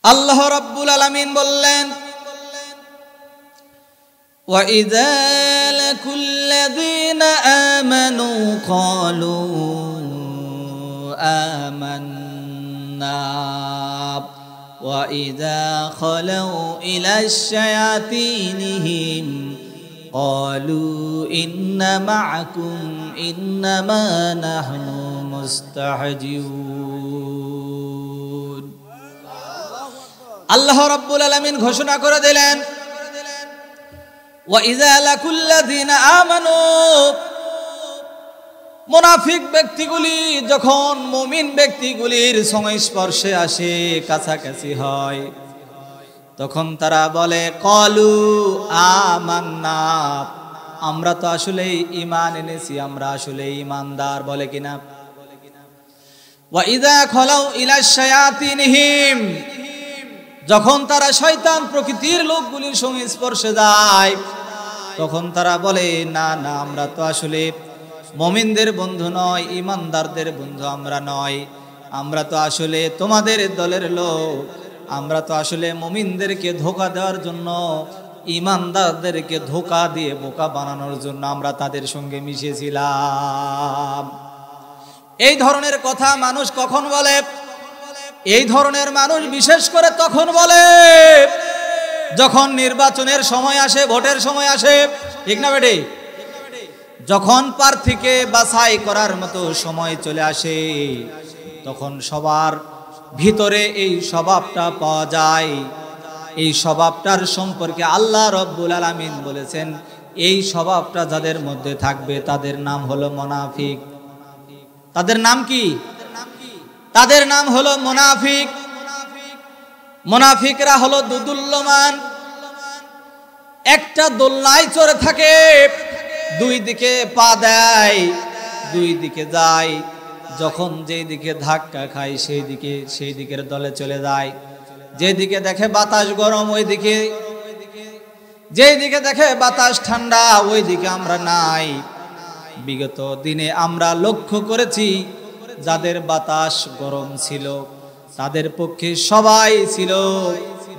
আল্লাহ রাব্বুল আলামিন বললেন, وَإِذَا لَقُوا الَّذِينَ آمَنُوا قَالُوا آمَنَّا وَإِذَا خَلَوْا إِلَى الشَّيَاطِينِهِمْ قَالُوا إِنَّا مَعَكُمْ إِنَّمَا نَحْنُ مُسْتَهْزِئُونَ। আল্লাহ রাব্বুল আলামিন ঘোষণা করে দিলেন, وَإِذَا لَقُوا الَّذِينَ آمَنُوا, মুনাফিক ব্যক্তিগুলি যখন মুমিন ব্যক্তিগুলির সংস্পর্শে আসে, কাছাকাছি হয়, তখন তারা বলে ক্বালু আমান্না, আমরা তো আসলেই ঈমান এনেছি, আমরা আসলেই ঈমানদার, বলে কিনা। وَإِذَا خَلَوْا إِلَى الشَّيَاطِينِهِمْ, যখন তারা শয়তান প্রকৃতির লোকগুলির সংস্পর্শে যায়, তখন তারা বলে না না, আমরা তো আসলে মুমিনদের বন্ধু নয়, ঈমানদারদের বন্ধু আমরা নয়, আমরা তো আসলে তোমাদের দলের লোক, আমরা তো আসলে মুমিনদেরকে ধোঁকা দেওয়ার জন্য, ঈমানদারদেরকে ধোঁকা দিয়ে বোকা বানানোর জন্য আমরা তাদের সঙ্গে মিশেছিলাম। এই ধরনের কথা মানুষ কখন বলে? এই ধরনের মানুষ বিশেষ করে তখন বলে যখন নির্বাচনের সময় আসে, ভোটের সময় আসে, ঠিক না বেটি? যখন প্রার্থীকে বাছাই করার মতো সময় চলে আসে, তখন সবার ভিতরে এই স্বভাবটা পাওয়া যায়। এই স্বভাবটার সম্পর্কে আল্লাহ রাব্বুল আলামিন বলেছেন, এই স্বভাবটা যাদের মধ্যে থাকবে তাদের নাম হলো মুনাফিক। তাদের নাম কি? তাদের নাম হলো মুনাফিক। মুনাফিকরা হলো দুদুল্যমান, একটা দোলনায় চড়ে থাকে, দুই দিকে পা দেয়, দুই দিকে যায়, যখন যেই দিকে ধাক্কা খায় সেই দিকের দলে চলে যায়। যেদিকে দেখে বাতাস গরম ওই দিকে, যেই দিকে দেখে বাতাস ঠান্ডা ওই দিকে আমরা নাই। বিগত দিনে আমরা লক্ষ্য করেছি, যাদের বাতাস গরম ছিল তাদের পক্ষে সবাই ছিল।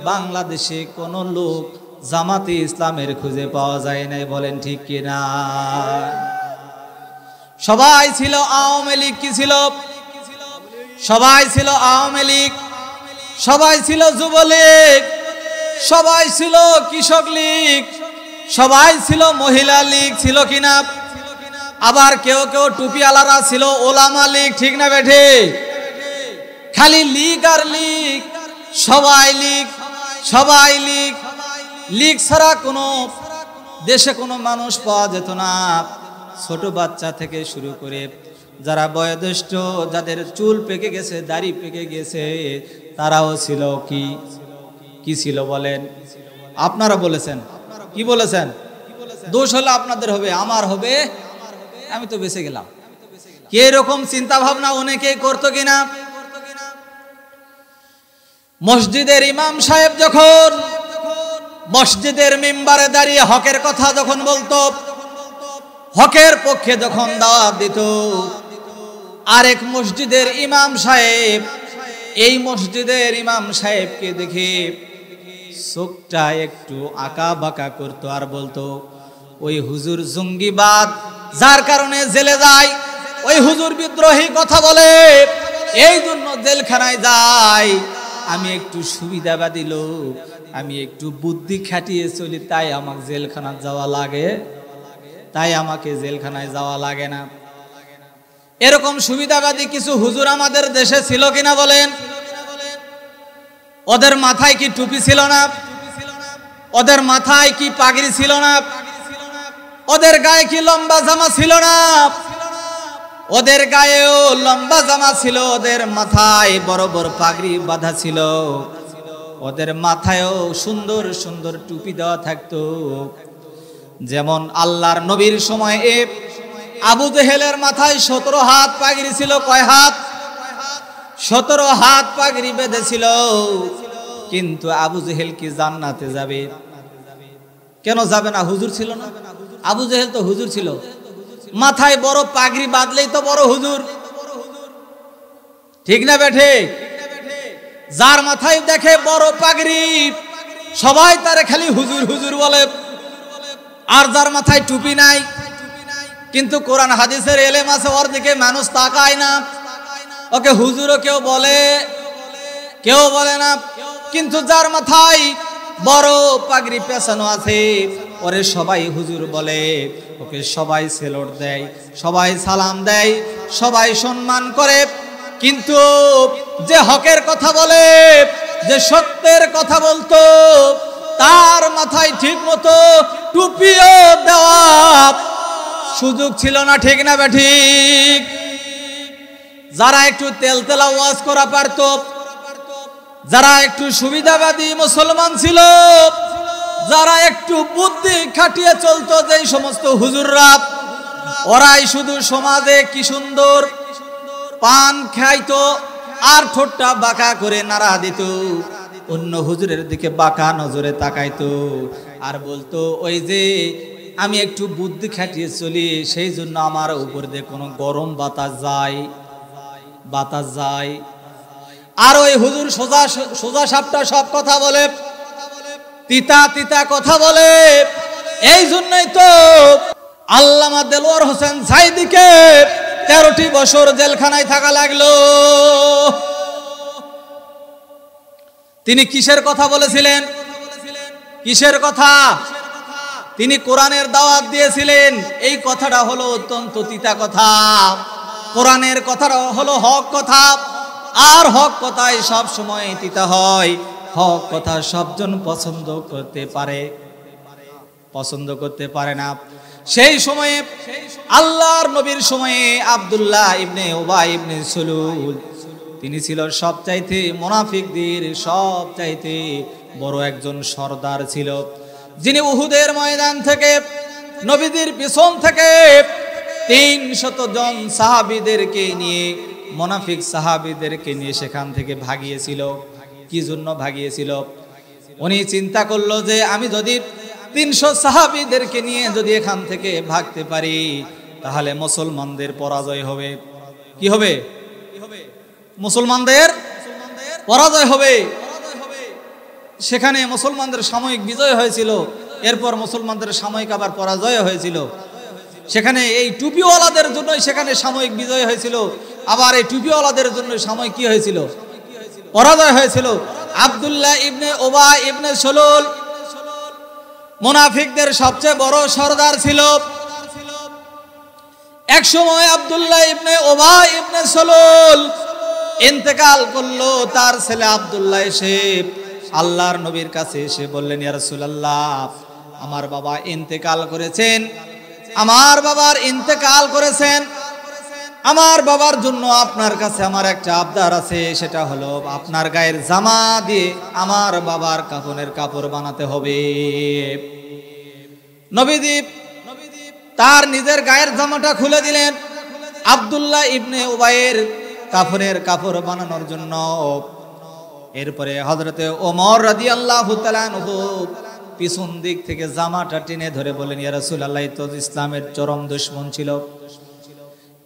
বাংলাদেশে কোন লোক জামাতে ইসলামের খুঁজে পাওয়া যায় নাই, বলেন ঠিক কিনা? সবাই ছিল আওয়ামী লীগ। কি ছিল? সবাই ছিল আওয়ামী লীগ, সবাই ছিল যুবলীগ, সবাই ছিল কৃষক লীগ, সবাই ছিল মহিলা লীগ, ছিল কিনা? আবার কেউ কেউ টুপিওয়ালারা ছিল ওলামা লীগ, ঠিক না বেঠে? খালি লীগ আর লীগ, সবাই লীগ, সবাই লীগ। লীগ ছাড়া কোনো দেশে কোনো মানুষ পাওয়া যেত না। ছোট বাচ্চা থেকে শুরু করে যারা বয়োজ্যেষ্ঠ, যাদের চুল পেকে গেছে, দাড়ি পেকে গেছে, তারাও ছিল কি ছিল বলেন? আপনারা বলেছেন, কি বলেছেন? দোষ হলে আপনাদের হবে, আমার হবে, আমি তো বেঁচে গেলাম। কি এরকম চিন্তা ভাবনা অনেকেই করতো কিনা? মসজিদের ইমাম সাহেব যখন মসজিদের মিম্বারে দাঁড়িয়ে হকের কথা যখন বলতো, হকের পক্ষে যখন দাওয়াত দিত, আরেক মসজিদের ইমাম সাহেব এই মসজিদের ইমাম সাহেবকে দেখে চোখটা একটু আঁকা বাঁকা করতো আর বলতো, ওই হুজুর জঙ্গিবাদ, যার কারণে জেলে যায়, ওই হুজুর বিদ্রোহী কথা বলে, এই জন্য জেলখানায় যায়। আমি একটু সুবিধাবাদী লোক, আমি একটু বুদ্ধি খাটিয়ে চলি, তাই আমাকে জেলখানায় যাওয়া লাগে, তাই আমাকে জেলখানায় যাওয়া লাগে না। এরকম সুবিধাবাদী কিছু হুজুর আমাদের দেশে ছিল কিনা বলেন? ওদের মাথায় কি টুপি ছিল না? ওদের মাথায় কি পাগড়ি ছিল না? ওদের গায়ে কি লম্বা জামা ছিল না? ওদের গায়েও লম্বা জামা ছিল, ওদের মাথায় বড় বড় পাগড়ি বাঁধা ছিল, ওদের মাথায়ও সুন্দর সুন্দর টুপি দেওয়া থাকতো। যেমন আল্লাহর নবীর সময় আবু জেহেলের মাথায় 17 হাত পাগড়ি ছিল। কয় হাত? 17 হাত পাগড়ি বেঁধেছিল। কিন্তু আবু জেহেল কি জান্নাতে যাবে? কেন যাবে না? হুজুর ছিল না? আবু জেহেল তো হুজুর ছিল। মাথায় বড় পাগড়ি বাঁধলেই তো বড় হুজুর, ঠিক না বেঠে? যার মাথায় দেখে বড় পাগড়ি সবাই তারে খালি হুজুর হুজুর বলে, আর যার মাথায় টুপি নাই কিন্তু কোরআন হাদিসের এলেম আছে, ওর দিকে মানুষ তাকায় না, ওকে হুজুরও কেউ বলে কেউ বলে না। কিন্তু যার মাথায় বড় পাগড়ি পেছানো আছে ওরে সবাই হুজুর বলে, ওকে সবাই সেলুট দেয়, সবাই সালাম দেয়, সবাই সম্মান করে। কিন্তু যে হকের কথা বলে, যে সত্যের কথা বলতো, তার মাথায় ঠিক মতো টুপিও দেওয়া সুযোগ ছিল না, ঠিক না বেঠিক? যারা একটু তেলতেলা ওয়াজ করা পারত, যারা একটু সুবিধাবাদী মুসলমান ছিল, যারা একটু বুদ্ধি খাটিয়ে চলতো, যেই সমস্ত হুজুররা, ওরাই শুধু সমাজে কি সুন্দর পান খাইতো আর ঠোঁটটা বাঁকা করে নাড়া দিত, অন্য হুজুরের দিকে বাঁকা নজরে তাকাইতো আর বলতো, ওই যে আমি একটু বুদ্ধি খাটিয়ে চলি, সেই জন্য আমার উপর দিয়ে কোনো গরম বাতাস যায়। আর ওই হুজুর সোজা সোজা সাপটা সব কথা বলে, তিতা তিতা কথা বলে। এই জন্যই তো আল্লামা দেলোয়ার হোসেন সাইদিকে 13টি বছর জেলখানায় থাকা লাগলো। তিনি কিসের কথা বলেছিলেন? কিসের কথা? তিনি কোরআনের দাওয়াত দিয়েছিলেন। এই কথাটা হলো অত্যন্ত তিতা কথা। কোরআনের কথাটা হলো হক কথা, আর হক কথাই সব সময় তিতা হয়। হক কথা সবজন পছন্দ করতে পারে না। সেই সময়ে আল্লাহর নবীর সময়ে আব্দুল্লাহ ইবনে উবাই ইবনে সুলুল, তিনি ছিল সবচাইতে মুনাফিকদের সবচাইতে বড় একজন সর্দার ছিল, যিনি উহুদের ময়দান থেকে নবীদের পিছন থেকে 300 জন সাহাবীদেরকে নিয়ে, মুনাফিক সাহাবীদেরকে নিয়ে সেখান থেকে ভাগিয়েছিল। কি জন্য ভাগিয়েছিল? উনি চিন্তা করলো যে আমি যদি 300 সাহাবীদেরকে নিয়ে যদি এখান থেকে ভাগতে পারি, তাহলে মুসলমানদের পরাজয় হবে। কি হবে? মুসলমানদের পরাজয় হবে। সেখানে মুসলমানদের সাময়িক বিজয় হয়েছিল, এরপর মুসলমানদের সাময়িক আবার পরাজয় হয়েছিল। সেখানে এই টুপিওয়ালাদের জন্য সেখানে সাময়িক বিজয় হয়েছিল, আবার এই টুপিওয়ালাদের জন্য সাময়িক কি হয়েছিল? পরাজয় হয়েছিল। আব্দুল্লাহ ইবনে উবাই ইবনে সুলুল মুনাফিকদের সবচেয়ে বড় সর্দার ছিল। এক সময় আব্দুল্লাহ ইবনে উবাই ইবনে সুলুল ইন্তেকাল করলো। তার ছেলে আব্দুল্লাহ এসে আল্লাহর নবীর কাছে এসে বললেন, ইয়া রাসূলুল্লাহ, আমার বাবা ইন্তেকাল করেছেন, আমার বাবার ইন্তেকাল করেছেন, আমার বাবার জন্য আপনার কাছে আমার একটা আবদার আছে, সেটা হলো আপনার গায়ের জামা দিয়ে আমার বাবার কাফনের কাপড় বানাতে হবে। নবীজি তার নিজের গায়ের জামাটা খুলে দিলেন আব্দুল্লাহ ইবনে উবাইয়ের কাফনের কাপড় বানানোর জন্য। এরপরে হযরতে ওমর রাদিয়াল্লাহু তাআলা আনহু পিছন দিক থেকে জামাটা টেনে ধরে বলেন, ইয়া রাসূলুল্লাহ, তো ইসলামের চরম দুশমন ছিল,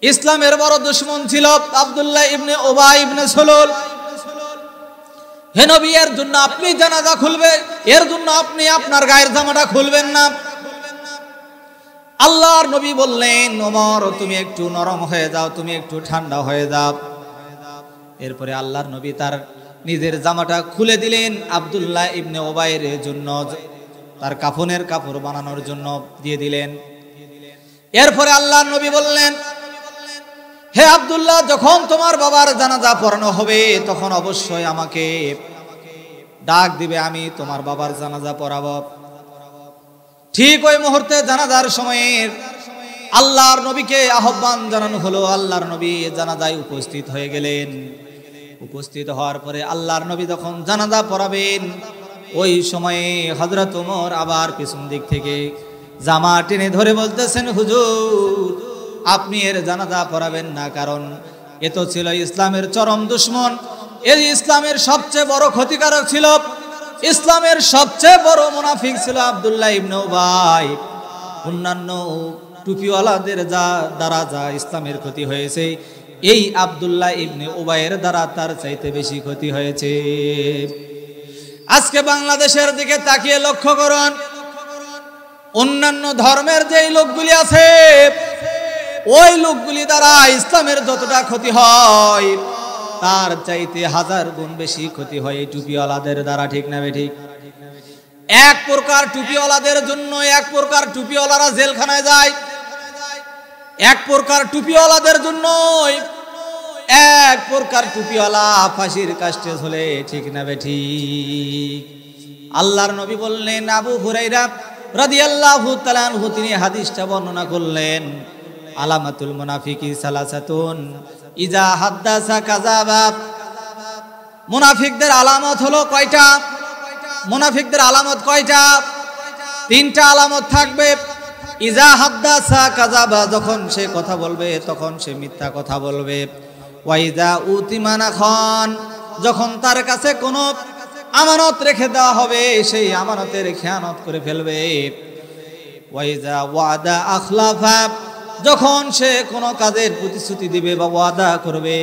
ইসলামের বড় দুশমন ছিল আব্দুল্লাহ ইবনে উবাই ইবনে সুলুল। হে নবী, এর জন্য আপনি জানাজা খুলবে, এর জন্য আপনি আপনার গায়ের জামাটা খুলবেন না। আল্লাহর নবী বললেন, ওমর, তুমি একটু নরম হয়ে যাও, তুমি একটু ঠান্ডা হয়ে যাও। এরপরে আল্লাহর নবী তার নিজের জামাটা খুলে দিলেন আব্দুল্লাহ ইবনে উবাইয়ের জন্য, তার কাফনের কাপড় বানানোর জন্য দিয়ে দিলেন। এরপরে আল্লাহর নবী বললেন, হে আব্দুল্লাহ, যখন তোমার বাবার জানাজা পড়ানো হবে তখন অবশ্যই আমাকে ডাক দিবে, আমি তোমার বাবার জানাজা পড়াবো। ঠিক ওই মুহূর্তে জানাজার সময়ে আল্লাহর নবীকে আহ্বান জানানো হলো। আল্লাহর নবী জানাজায় উপস্থিত হয়ে গেলেন। উপস্থিত হওয়ার পরে আল্লাহর নবী যখন জানাজা পড়াবেন, ওই সময়ে হযরত ওমর আবার পিছন দিক থেকে জামা টেনে ধরে বলতেছেন, হুজুর, আপনি এর জানাজা পড়াবেন না, কারণ এ তো ছিল ইসলামের চরম দুশমন, এই ইসলামের সবচেয়ে বড় ক্ষতিকারক ছিল, ইসলামের সবচেয়ে বড় মুনাফিক ছিল আব্দুল্লাহ ইবনে উবাই। অন্যান্য টুপিওয়ালাদের দ্বারা যা ইসলামের ক্ষতি হয়েছে, এই আব্দুল্লাহ ইবনে উবাইয়ের দ্বারা তার চাইতে বেশি ক্ষতি হয়েছে। আজকে বাংলাদেশের দিকে তাকিয়ে লক্ষ্য করুন, অন্যান্য ধর্মের যেই লোকগুলি আছে ওই লোকগুলি দ্বারা ইসলামের যতটা ক্ষতি হয় তার চাইতে 1000 গুণ বেশি ক্ষতি হয় এই টুপিওয়ালাদের দ্বারা। ঠিক না বেঠিক? এক প্রকার টুপিওয়ালাদের জন্য এক প্রকার টুপিওয়ালারা জেলখানায় যায়, এক প্রকার টুপিওয়ালাদের জন্য এক প্রকার টুপিওয়ালা ফাঁসির কাস্টে ঝোলে। ঠিক না বেঠিক? আল্লাহর নবী বললেন, আবু হুরায়রা রাদিয়াল্লাহু তাআলা আনহু তিনি হাদিসটা বর্ণনা করলেন, আলামাতুল মুনাফিকি সালাসাতুন ইজা হাদ্দাসা কাযাবা। মুনাফিকদের আলামত হলো কয়টা? মুনাফিকদের আলামত কয়টা? 3টা আলামত থাকবে। ইজা হাদ্দাসা কাযাবা, যখন সে কথা বলবে তখন সে মিথ্যা কথা বলবে। ওয়াইজা উতিমানা খান, যখন তার কাছে কোনো আমানত রেখে দেওয়া হবে সেই আমানতের খেয়ানত করে ফেলবে। ওয়াইজা ওয়াদা আখলাফা, যখন সে কোনো কাজের প্রতিশ্রুতি দিবে বা ওয়াদা করবে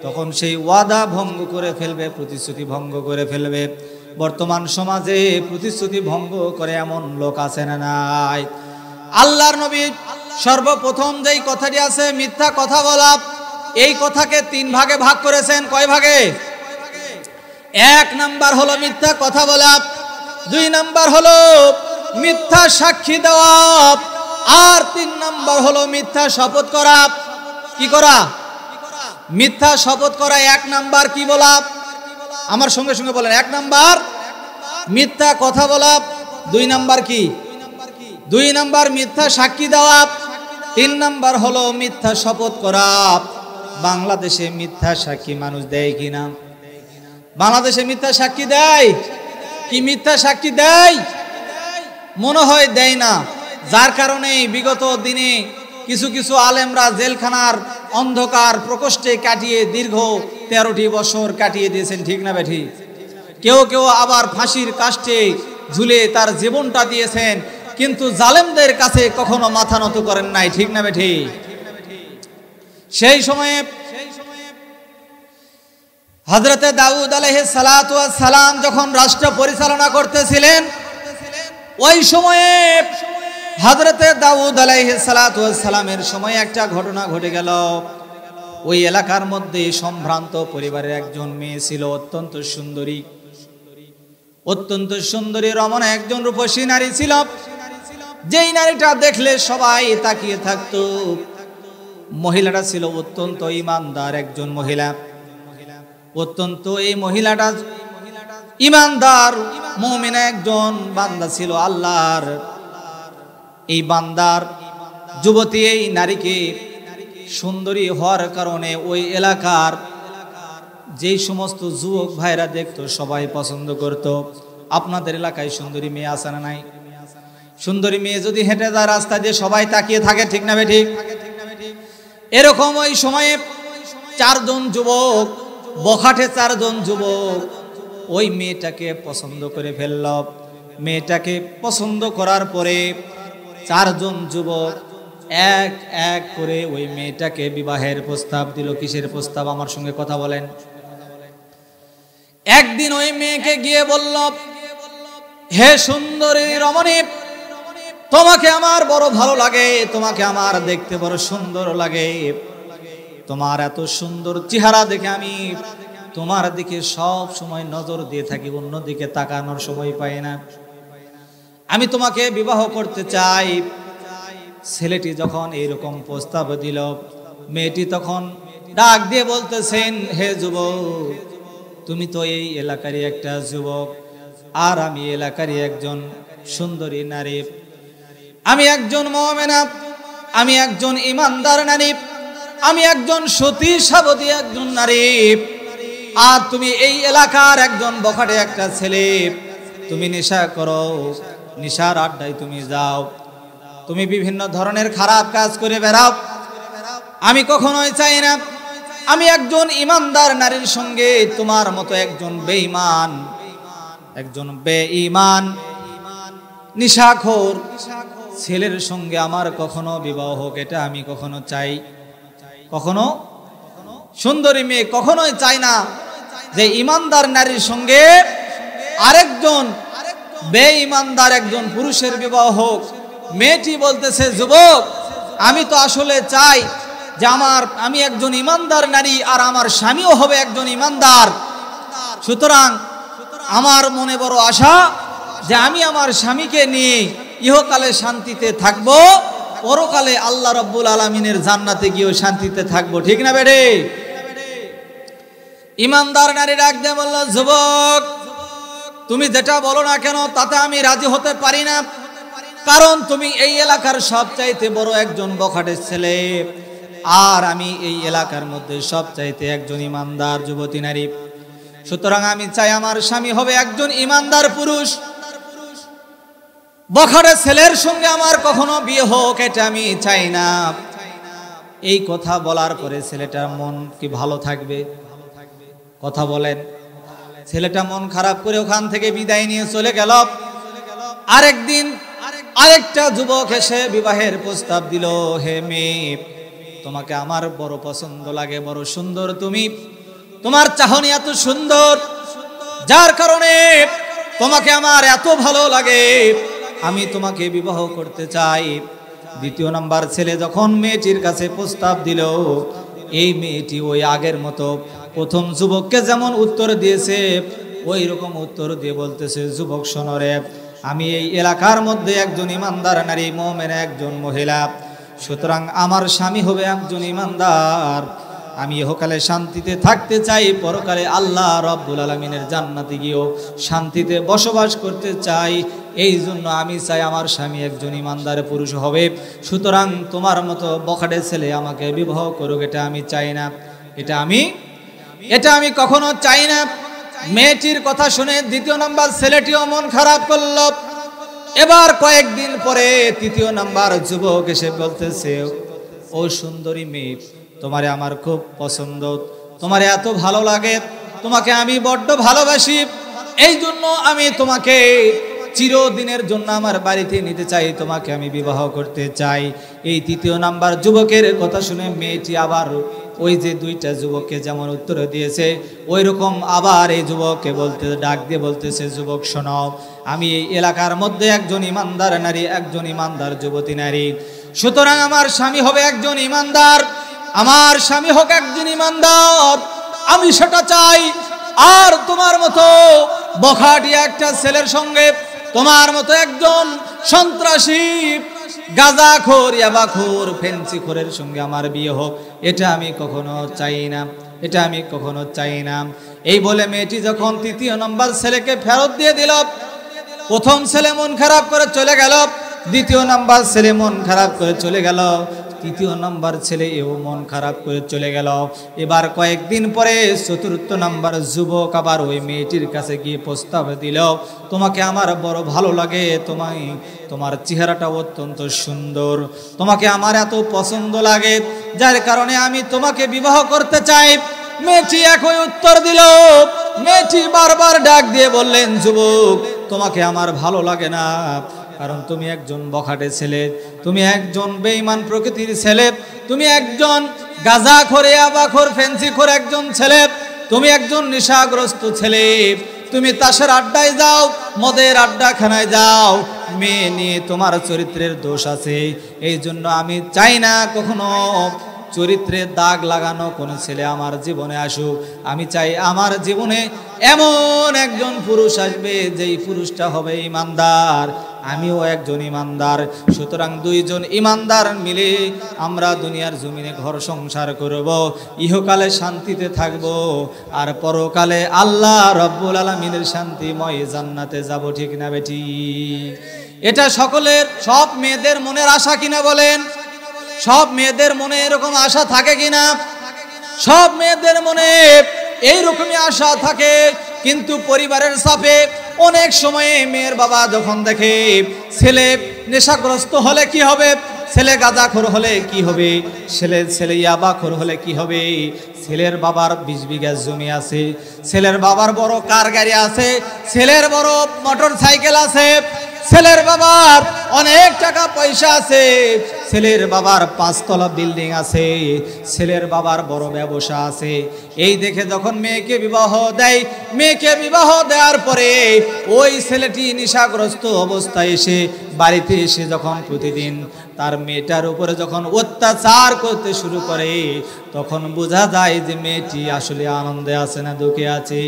তখন সেই ওয়াদা ভঙ্গ করে ফেলবে, প্রতিশ্রুতি ভঙ্গ করে ফেলবে। বর্তমান সমাজে প্রতিশ্রুতি ভঙ্গ করে এমন লোক আছে না নাই? আল্লাহর নবী সর্বপ্রথম যেই কথাটি আছে মিথ্যা কথা বলা, এই কথাকে 3 ভাগে ভাগ করেছেন। কয় ভাগে? 1 নাম্বার হলো মিথ্যা কথা বলা, 2 নাম্বার হলো মিথ্যা সাক্ষী দেওয়া, আর 3 নাম্বার হলো মিথ্যা শপথ করা। কি করা? মিথ্যা শপথ করা 1 নাম্বার। কি বলা? আমার সঙ্গে সঙ্গে বলেন। 1 নাম্বার মিথ্যা কথা বলা, 2 নাম্বার কি? 2 নাম্বার মিথ্যা সাক্ষী দেওয়া, 3 নাম্বার হলো মিথ্যা শপথ করা। বাংলাদেশে মিথ্যা সাক্ষী মানুষ দেয় কিনা? বাংলাদেশে মিথ্যা সাক্ষী দেয় কি? মিথ্যা সাক্ষী দেয়? মনে হয় দেয় না। যার কারণে বিগত দিনে কিছু কিছু আলেমরা জেলখানার অন্ধকার প্রকোষ্ঠে কাটিয়ে দীর্ঘ 13টি বছর কাটিয়ে দিয়েছেন। ঠিক না বেঠিক? কেউ কেউ আবার ফাঁসির কাস্টে ঝুলে তার জীবনটা দিয়েছেন, কিন্তু জালেমদের কাছে কখনো মাথা নত করেন নাই। ঠিক না বেঠিক? সেই সময়ে হযরতে দাউদ আলাইহিস সালাতু ওয়াস সালাম যখন রাষ্ট্র পরিচালনা করতেছিলেন, ওই সময়ে হযরতে দাউদ আলাইহিস সালাতু ওয়াস সালামের সময় একটা ঘটনা ঘটে গেল। ওই এলাকার মধ্যে সম্ভ্রান্ত পরিবারের একজন মেয়ে ছিল, অত্যন্ত সুন্দরী, অত্যন্ত সুন্দরী রমণী একজন রূপসী নারী ছিল। যেই নারীটা দেখলে সবাই তাকিয়ে থাকতো। মহিলাটা ছিল অত্যন্ত ঈমানদার একজন মহিলা, অত্যন্ত এই মহিলাটা ঈমানদার মুমিনা একজন বান্দা ছিল আল্লাহর। এই বান্দার যুবতী এই নারীকে সুন্দরী হওয়ার কারণে ওই এলাকার যেই সমস্ত যুবক ভাইরা দেখতো সবাই পছন্দ করত। আপনাদের এলাকায় সুন্দরী মেয়ে আছে না নাই? সুন্দরী মেয়ে যদি হেঁটে যায় রাস্তা দিয়ে সবাই তাকিয়ে থাকে। ঠিক না বেঠিক? এরকম ওই সময়ে 4 জন যুবক, বখাটে 4 জন যুবক ওই মেয়েটাকে পছন্দ করে ফেলল। মেয়েটাকে পছন্দ করার পরে 4 জন যুবক এক এক করে ওই মেয়েটাকে বিবাহের প্রস্তাব দিল। কিসের প্রস্তাব? আমার সঙ্গে কথা বলেন। একদিন ওই মেয়েকে গিয়ে বলল, হে সুন্দরী রমণী, তোমাকে আমার বড় ভালো লাগে, তোমাকে আমার দেখতে বড় সুন্দর লাগে, তোমার এত সুন্দর চেহারা দেখে আমি তোমার দিকে সব সময় নজর দিয়ে থাকি, অন্যদিকে তাকানোর সময় পাই না, আমি তোমাকে বিবাহ করতে চাই। ছেলেটি যখন এইরকম প্রস্তাব দিল, মেয়েটি তখন ডাক দিয়ে বলতেছেন, হে যুবক, তুমি তো এই এলাকারই একটা যুবক, আর আমি এলাকারই একজন সুন্দরী নারী, আমি একজন মুমিনা, আমি একজন ঈমানদার নারী, আমি একজন সতী সাবতী একজন নারী, আর তুমি এই এলাকার একজন বখাটে একটা ছেলে। তুমি নেশা করো, নেশার আড্ডায় তুমি যাও, তুমি বিভিন্ন ধরনের খারাপ কাজ করে বেড়াও। আমি কখনোই চাই না আমি একজন ঈমানদার নারীর সঙ্গে তোমার মতো একজন বেঈমান, একজন বেঈমান নিশাখোর ছেলের সঙ্গে আমার কখনো বিবাহ হোক, এটা আমি কখনো চাই, কখনো সুন্দরী মেয়ে কখনোই চায় না যে ইমানদার নারীর সঙ্গে আরেকজন বেঈমানদার একজন পুরুষের বিবাহ হোক। মেয়েটি বলতেছে, যুবক, আমি তো আসলে চাই যে আমি একজন ইমানদার নারী আর আমার স্বামীও হবে একজন ইমানদার। সুতরাং আমার মনে বড় আশা যে আমি আমার স্বামীকে নিয়ে ইহকালে শান্তিতে থাকব, পরকালে আল্লাহ রাব্বুল আলামিনের জান্নাতে গিয়েও শান্তিতে থাকব। ঠিক না বেড়ে? ইমানদার নারী ডাক দিয়ে বলল, যুবক, তুমি যেটা বলো না কেন তাতে আমি রাজি হতে পারি না, কারণ তুমি এই এলাকার সবচাইতে বড় একজন বখাটের ছেলে, আর আমি এই এলাকার মধ্যে সবচাইতে একজন ইমানদার যুবতী নারী। সুতরাং আমি চাই আমার স্বামী হবে একজন ইমানদার পুরুষ। বখাটের ছেলের সঙ্গে আমার কখনো বিয়ে হোক এটা আমি চাই না। এই কথা বলার পরে ছেলেটার মন কি ভালো থাকবে? কথা বলেন। ছেলেটা মন খারাপ করে ওখান থেকে বিদায় নিয়ে চলে গেল। আরেকদিন আরেকটা যুবক এসে বিবাহের প্রস্তাব দিল, হে মেয়ে, তোমাকে আমার বড় পছন্দ লাগে, বড় সুন্দর তুমি, তোমার চাহনি এত সুন্দর, যার কারণে তোমাকে আমার এত ভালো লাগে, আমি তোমাকে বিবাহ করতে চাই। দ্বিতীয় নাম্বার ছেলে যখন মেয়েটির কাছে প্রস্তাব দিল, এই মেয়েটি ওই আগের মতো প্রথম যুবককে যেমন উত্তর দিয়েছে ওই রকম উত্তর দিয়ে বলতেছে, যুবক শোনো রে, আমি এই এলাকার মধ্যে একজন ইমানদার নারী, মুমিনা একজন মহিলা, সুতরাং আমার স্বামী হবে একজন ইমানদার। আমি ইহকালে শান্তিতে থাকতে চাই, পরকালে আল্লাহ রাব্বুল আলামিনের জান্নাতে গিয়েও শান্তিতে বসবাস করতে চাই। এই জন্য আমি চাই আমার স্বামী একজন ইমানদার পুরুষ হবে। সুতরাং তোমার মতো বখাটে ছেলে আমাকে বিবাহ করুক, এটা আমি চাই না, এটা আমি কখনো চাই না। মেয়েটির কথা শুনে দ্বিতীয় নাম্বার ছেলেটিও মন খারাপ করল। এবার কয়েকদিন পরে তৃতীয় নাম্বার যুবক এসে বলতেছে, ও সুন্দরী মেয়ে, তোমারে আমার খুব পছন্দ, তোমারে এত ভালো লাগে, তোমাকে আমি বড্ড ভালোবাসি, এই জন্য আমি তোমাকে চিরদিনের জন্য আমার বাড়িতে নিতে চাই, তোমাকে আমি বিবাহ করতে চাই। এই তৃতীয় নাম্বার যুবকের কথা শুনে মেয়েটি আবার ওই যে দুইটা যুবককে যেমন উত্তর দিয়েছে ওই রকম আবার এই যুবককে ডাক দিয়ে বলতেছে, যুবক শোনো, আমি এই এলাকার মধ্যে একজন ইমানদার নারী, একজন ইমানদার যুবতী নারী, সুতরাং আমার স্বামী হবে একজন ইমানদার, আমার স্বামী হোক একজন ইমানদার, আমি সেটা চাই। আর তোমার মতো বখাটিয়া একটা ছেলের সঙ্গে, তোমার মতো একজন সন্ত্রাসী, গাঁজাখোর, ইয়াবাখোর, ফেন্সিখোরের সঙ্গে আমার বিয়ে হোক, এটা আমি কখনো চাই না, এটা আমি কখনো চাই না। এই বলে মেয়েটি যখন তৃতীয় নম্বর ছেলেকে ফেরত দিয়ে দিল, প্রথম ছেলে মন খারাপ করে চলে গেল, দ্বিতীয় নাম্বার ছেলে মন খারাপ করে চলে গেল, তৃতীয় নাম্বার ছেলে এও মন খারাপ করে চলে গেল। এবার কয়েকদিন পরে চতুর্থ নাম্বার যুবক আবার ওই মেয়েটির কাছে গিয়ে প্রস্তাব দিল, তোমাকে আমার বড় ভালো লাগে, তোমার চেহারাটা অত্যন্ত সুন্দর, তোমাকে আমার এত পছন্দ লাগে, যার কারণে আমি তোমাকে বিবাহ করতে চাই। মেয়েটি একই উত্তর দিল। মেয়েটি বারবার ডাক দিয়ে বললেন, যুবক, তোমাকে আমার ভালো লাগে না, কারণ তুমি একজন বখাটে ছেলে, তুমি একজন বেঈমান প্রকৃতির ছেলে, তুমি একজন গাঁজাখোর, ইয়াবাখোর, ফেন্সিখোর একজন ছেলে, তুমি একজন নেশাগ্রস্ত ছেলে, তুমি তাসের আড্ডায় যাও, মদের আড্ডাখানায় যাও, মেয়ে নিয়ে তোমার চরিত্রের দোষ আছে। এই জন্য আমি চাই না কখনো চরিত্রের দাগ লাগানো কোনো ছেলে আমার জীবনে আসুক। আমি চাই আমার জীবনে এমন একজন পুরুষ আসবে যেই পুরুষটা হবে ইমানদার, আমিও একজন ইমানদার। সুতরাং দুইজন ইমানদার মিলে আমরা দুনিয়ার জমিনে ঘর সংসার করব, ইহকালে শান্তিতে থাকব, আর পরকালে আল্লাহ রব্বুল আলামিনের শান্তিময় জান্নাতে যাব। ঠিক না বেটি? এটা সকলের, সব মেয়েদের মনের আশা কিনা বলেন? সব মেয়েদের মনে এরকম আশা থাকে কিনা? সব মেয়েদের মনে এইরকমই আশা থাকে, কিন্তু পরিবারের চাপে অনেক সময়ে মেয়ের বাবা যখন দেখে ছেলে নেশাগ্রস্ত হলে কি হবে, ছেলে গাঁজাখোর হলে কি হবে, ছেলে ইয়াবাখোর হলে কি হবে, ছেলের বাবার 20 বিঘা জমি আছে, ছেলের বাবার বড় কার গাড়ি আছে, ছেলের বড় মোটর সাইকেল আছে, ছেলের বাবার অনেক টাকা পয়সা আছে, ছেলের বাবার 5 তলা বিল্ডিং আছে, ছেলের বাবার বড় ব্যবসা আছে। এই দেখে যখন মেয়েকে বিবাহ দেয়, মেয়েকে বিবাহ দেওয়ার পরে ওই ছেলেটি নেশাগ্রস্ত অবস্থায় এসে বাড়িতে এসে যখন প্রতিদিন তার মেয়েটার উপরে যখন অত্যাচার করতে শুরু করে, তখন বোঝা যায় যে মেয়েটি আসলে আনন্দে আছে না দুঃখে আছে।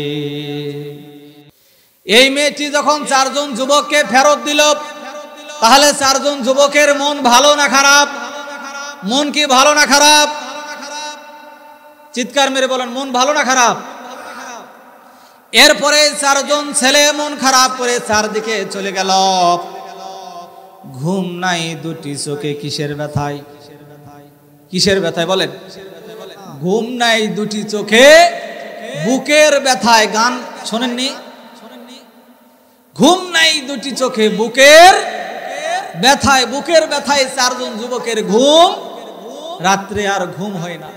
এই মেয়েটি যখন 4 জন যুবককে ফেরত দিল, তাহলে 4 জন যুবকের মন ভালো না খারাপ? মন কি ভালো না খারাপ? চিৎকার মেরে বলেন, মন ভালো না খারাপ? এরপরে 4 জন ছেলে মন খারাপ করে চারদিকে চলে গেল। ঘুম নাই দুটি চোখে কিসের ব্যথায়? কিসের ব্যথায় বলেন? ঘুম নাই দুটি চোখে বুকের ব্যথায়। গান শোনেননি? ঘুম নাই দুটি চোখে বুকের ব্যথায়। বুকের ব্যথায় 4 জন যুবকের ঘুম, রাত্রে আর ঘুম হয় না।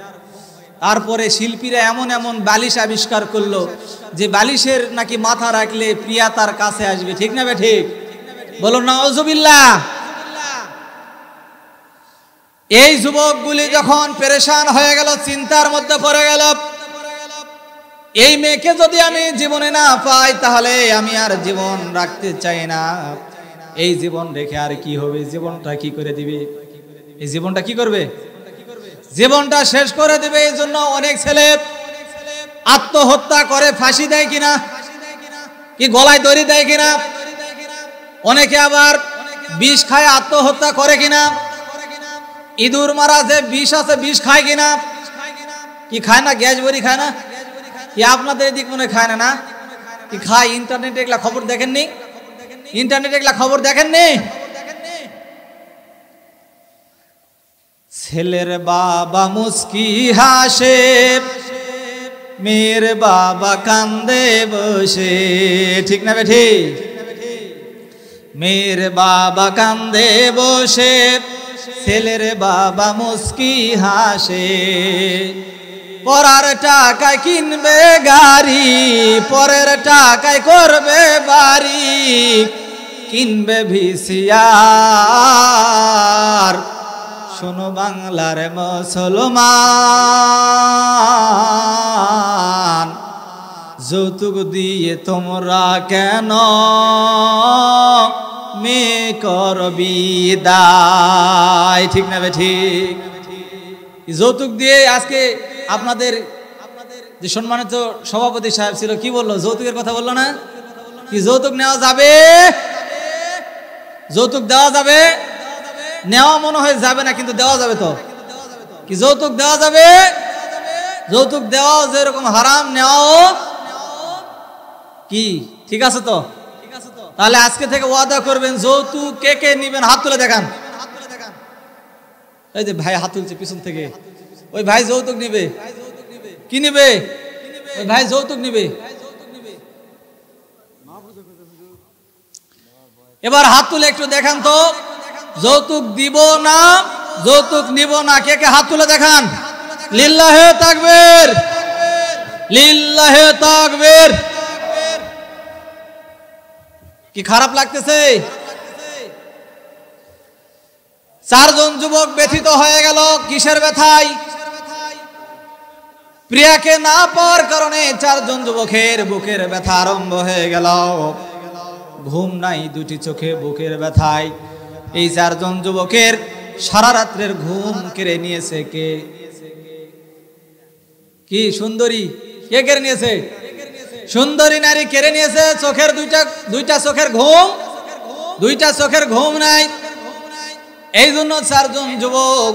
তারপরে শিল্পীরা এমন এমন বালিশ আবিষ্কার করলো যে বালিশের নাকি মাথা রাখলে প্রিয়া তার কাছে আসবে। ঠিক না ঠিক? বলুন নাউজুবিল্লাহ। এই যুবকগুলি যখন পেরেশান হয়ে গেল, চিন্তার মধ্যে পড়ে গেল, এই মেয়েকে যদি আমি জীবনে না পাই তাহলে আমি আর জীবন রাখতে চাই না। এই জীবন রেখে আর কি হবে? জীবনটা কি করে দিবে? এই জীবনটা কি করবে? জীবনটা শেষ করে দিবে। এই জন্য অনেক ছেলে আত্মহত্যা করে, ফাঁসি দেয় কিনা, কি গলায় দড়ি দেয় কিনা, অনেকে আবার বিষ খায় আত্মহত্যা করে কিনা, ইঁদুর মারা যে বিষ আছে বিষ খায় কিনা, কি খায় না? গ্যাস বড়ি খায় না? কি আপনাদের এদিক মনে খায় না? না কি খায়? ইন্টারনেটে এগুলা খবর দেখেননি? ইন্টারনেটে এগুলা খবর দেখেননি? ছেলের বাবা মুস্কি হাসে, মেয়ের বাবা কান্দে বসে। ঠিক না বেঠি? মেয়ের বাবা কান্দে বসে, ছেলের বাবা মুস্কি হাসে। পরার টাকায় কিনবে গাড়ি, পরের টাকায় করবে বাড়ি, কিনবে ভিসিআর। শোনো বাংলার মুসলমান, যৌতুক দিয়ে তোমরা কেন মেয়ে করবি দায়? ঠিক না ঠিক? যৌতুক দিয়ে আজকে আপনাদের যে সম্মানিত সভাপতি সাহেব ছিল, কি বললো? যৌতুকের কথা বললো না? কি যৌতুক নেওয়া যাবে? যৌতুক দেওয়া যাবে? নেওয়া মনে হয় যাবে না, কিন্তু দেওয়া যাবে তো। কি যৌতুক দেওয়া যাবে? যৌতুক দেওয়াও যেরকম হারাম, নেওয়াও কি ঠিক আছে তো? তাহলে আজকে থেকে ওয়াদা করবেন, যৌতুক কে কে নিবেন? হাত তুলে দেখান। এই যে ভাই হাত তুলছে পিছন থেকে, ওই ভাই যৌতুক নিবে। কি নিবে? ওই ভাই যৌতুক নিবে। এবার হাত তুলে একটু দেখান তো, যৌতুক দিব না যৌতুক নিব না, কে কে হাত তুলে দেখান। লিল্লাহে তাকবীর, লিল্লাহে তাকবীর। কি খারাপ লাগতেছে? 4 জন যুবক ব্যথিত হয়ে গেল। কিসের ব্যথায়? প্রিয়াকে না পাওয়ার কারণে 4 জন যুবকের বুকের ব্যথা আরম্ভ হয়ে গেল। ঘুম নাই দুটি চোখে বুকের ব্যথায়। এই 4 জন যুবকের সারা রাত্রের ঘুম কেড়ে নিয়েছে কে? কি সুন্দরী? কে কেড়ে নিয়েছে? সুন্দরী নারী কেড়ে নিয়েছে। চোখের দুইটা চোখের ঘুম, দুইটা চোখের ঘুম নাই। এই জন্য 4 জন যুবক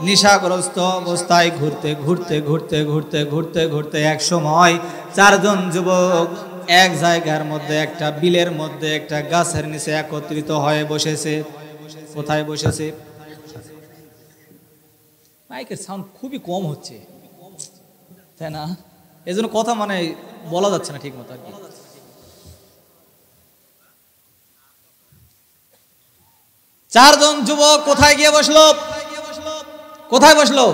নেশাগ্রস্ত অবস্থায় ঘুরতে ঘুরতে ঘুরতে ঘুরতে ঘুরতে ঘুরতে এক সময় 4 জন যুবক এক জায়গার মধ্যে, একটা বিলের মধ্যে, একটা গাছের নিচে একত্রিত হয়ে বসেছে। কোথায় বসেছে? মাইকের সাউন্ড খুবই কম হচ্ছে, তাই না? এই জন্য কথা মানে বলা যাচ্ছে না ঠিক মতো আর কি। 4 জন যুবক কোথায় গিয়ে বসলো? কোথায় বসলো?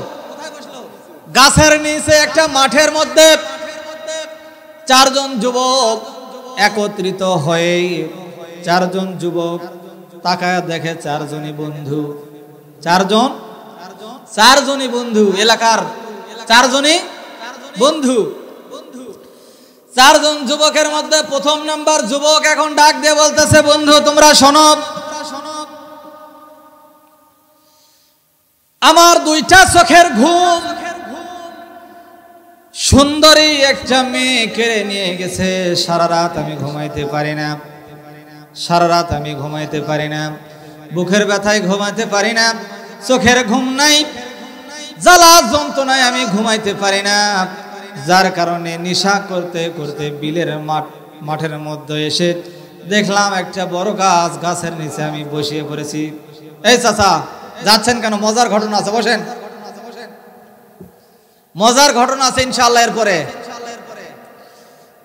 গাছের নিচে একটা মাঠের মধ্যে 4 জন যুবক একত্রিত হয়ে চারজন যুবক তাকায় দেখে চারজনই বন্ধু। চারজনই বন্ধু, এলাকার চারজনই বন্ধু। চারজন যুবকের মধ্যে প্রথম নাম্বার যুবক এখন ডাক দিয়ে বলতেছে, বন্ধু তোমরা শোনো, আমার দুইটা চোখের ঘুম সুন্দরী একটা মেয়ে কেড়ে নিয়ে গেছে। সারা রাত আমি ঘুমাইতে পারি না, সারা রাত আমি ঘুমাইতে পারি না, বুকের ব্যথায় ঘুমাইতে পারি না, চোখের ঘুম নাই, জ্বালা যন্ত্রণায় আমি ঘুমাইতে পারি না। যার কারণে নেশা করতে করতে বিলের মাঠের মধ্যে এসে দেখলাম একটা বড় গাছ, গাছের নিচে আমি বসিয়ে পড়েছি। এই চাচা যাচ্ছেন কেন? মজার ঘটনা আছে, বসেন। মজার ঘটনা আছে ইনশাআল্লাহ এরপরে।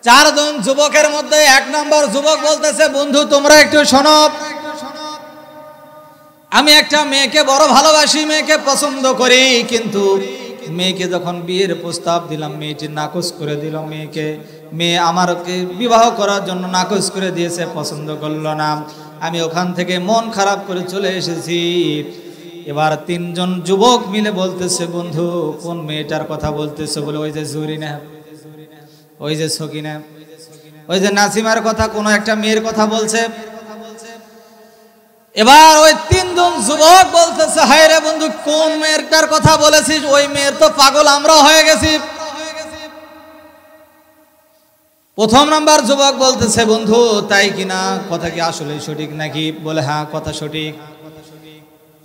চারজন যুবকের মধ্যে এক নম্বর যুবক বলতেছে, বন্ধু তোমরা একটু শোনো, আমি একটা মেয়েকে বড় ভালোবাসি, মেয়েকে পছন্দ করি, কিন্তু মেয়েকে যখন বিয়ের প্রস্তাব দিলাম মেয়েটি নাকচ করে দিল। মেয়ে আমাকে বিবাহ করার জন্য নাকচ করে দিয়েছে, পছন্দ করলো না। আমি ওখান থেকে মন খারাপ করে চলে এসেছি। এবার তিনজন যুবক মিলে বলতেছে, বন্ধু কোন মেয়েটার কথা বলতেছে? বলে ওই যে জুরিনা, ওই যে সকিনা, ওই যে নাসিমার কথা, কোন একটা মেয়ের কথা বলছে। এবার ওই তিনজন যুবক বলতেছে, হায় রে বন্ধু কোন মেয়েটার কথা বলেছিস? ওই মেয়ের তো পাগল আমরা হয়ে গেছি। প্রথম নাম্বার যুবক বলতেছে, বন্ধু তাই কিনা, কথা কি আসলে সঠিক নাকি? বলে হ্যাঁ কথা সঠিক।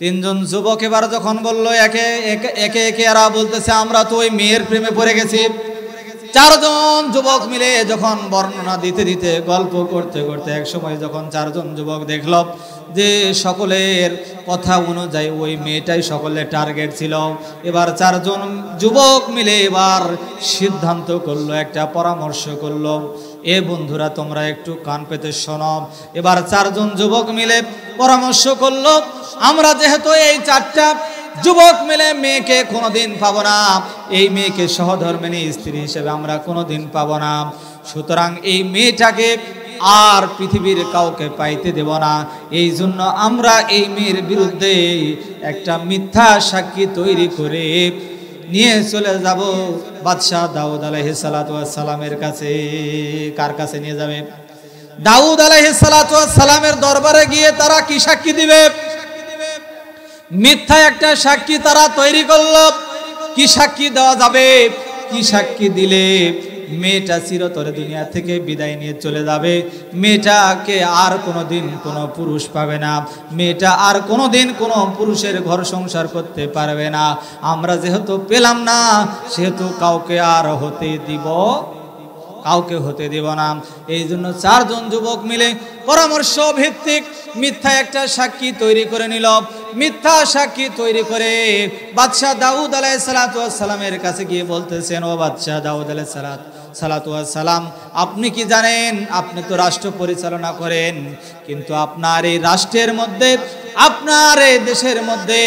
তিনজন যুবক এবার যখন বলল, একে একে এরা বলতেছে, আমরা তো ওই মেয়ের প্রেমে পড়ে গেছি। চারজন যুবক মিলে যখন বর্ণনা দিতে দিতে গল্প করতে করতে এক সময় যখন চারজন যুবক দেখল যে সকলের কথা অনুযায়ী ওই মেয়েটাই সকলের টার্গেট ছিল, এবার চারজন যুবক মিলে এবার সিদ্ধান্ত করলো, একটা পরামর্শ করলো। এ বন্ধুরা তোমরা একটু কান পেতে শোনো। এবার চারজন যুবক মিলে পরামর্শ করলো, আমরা যেহেতু এই চারটা যুবক মিলে মেয়েকে কোনোদিন পাবো না, এই মেয়েকে সহধর্মিণী স্ত্রী হিসেবে আমরা কোনোদিন পাবো না, সুতরাং এই মেয়েটাকে আর পৃথিবীর কাউকে পাইতে দেব না। এই জন্য আমরা এই মেয়ের বিরুদ্ধে একটা মিথ্যা সাক্ষী তৈরি করে নিয়ে চলে যাব বাদশাহ দাউদ আলাইহিস সালাতু ওয়াস সালামের কাছে। কার কাছে নিয়ে যাবে? দাউদ আলাইহিস সালাতু ওয়াস সালামের দরবারে গিয়ে তারা কি সাক্ষী দিবে? মিথ্যা একটা সাক্ষী তারা তৈরি করলো। কি সাক্ষী দেওয়া যাবে? কি সাক্ষী দিলে মেয়েটা চিরতরে দুনিয়া থেকে বিদায় নিয়ে চলে যাবে, মেয়েটাকে আর কোনোদিন কোনো পুরুষ পাবে না, মেয়েটা আর কোনোদিন কোনো পুরুষের ঘর সংসার করতে পারবে না। আমরা যেহেতু পেলাম না সেহেতু কাউকে আর কাউকে হতে দিব না। এই জন্য চারজন যুবক মিলে পরামর্শ ভিত্তিক মিথ্যা একটা সাক্ষী তৈরি করে নিল। মিথ্যা সাক্ষী তৈরি করে বাদশাহ দাউদ আলাইহিস সালামের কাছে গিয়ে বলতেছেন, ও বাদশাহ দাউদ আলাইহিস সালাম, আপনি কি জানেন আপনি তো রাষ্ট্র পরিচালনা করেন, কিন্তু আপনার এই রাষ্ট্রের মধ্যে, আপনার এই দেশের মধ্যে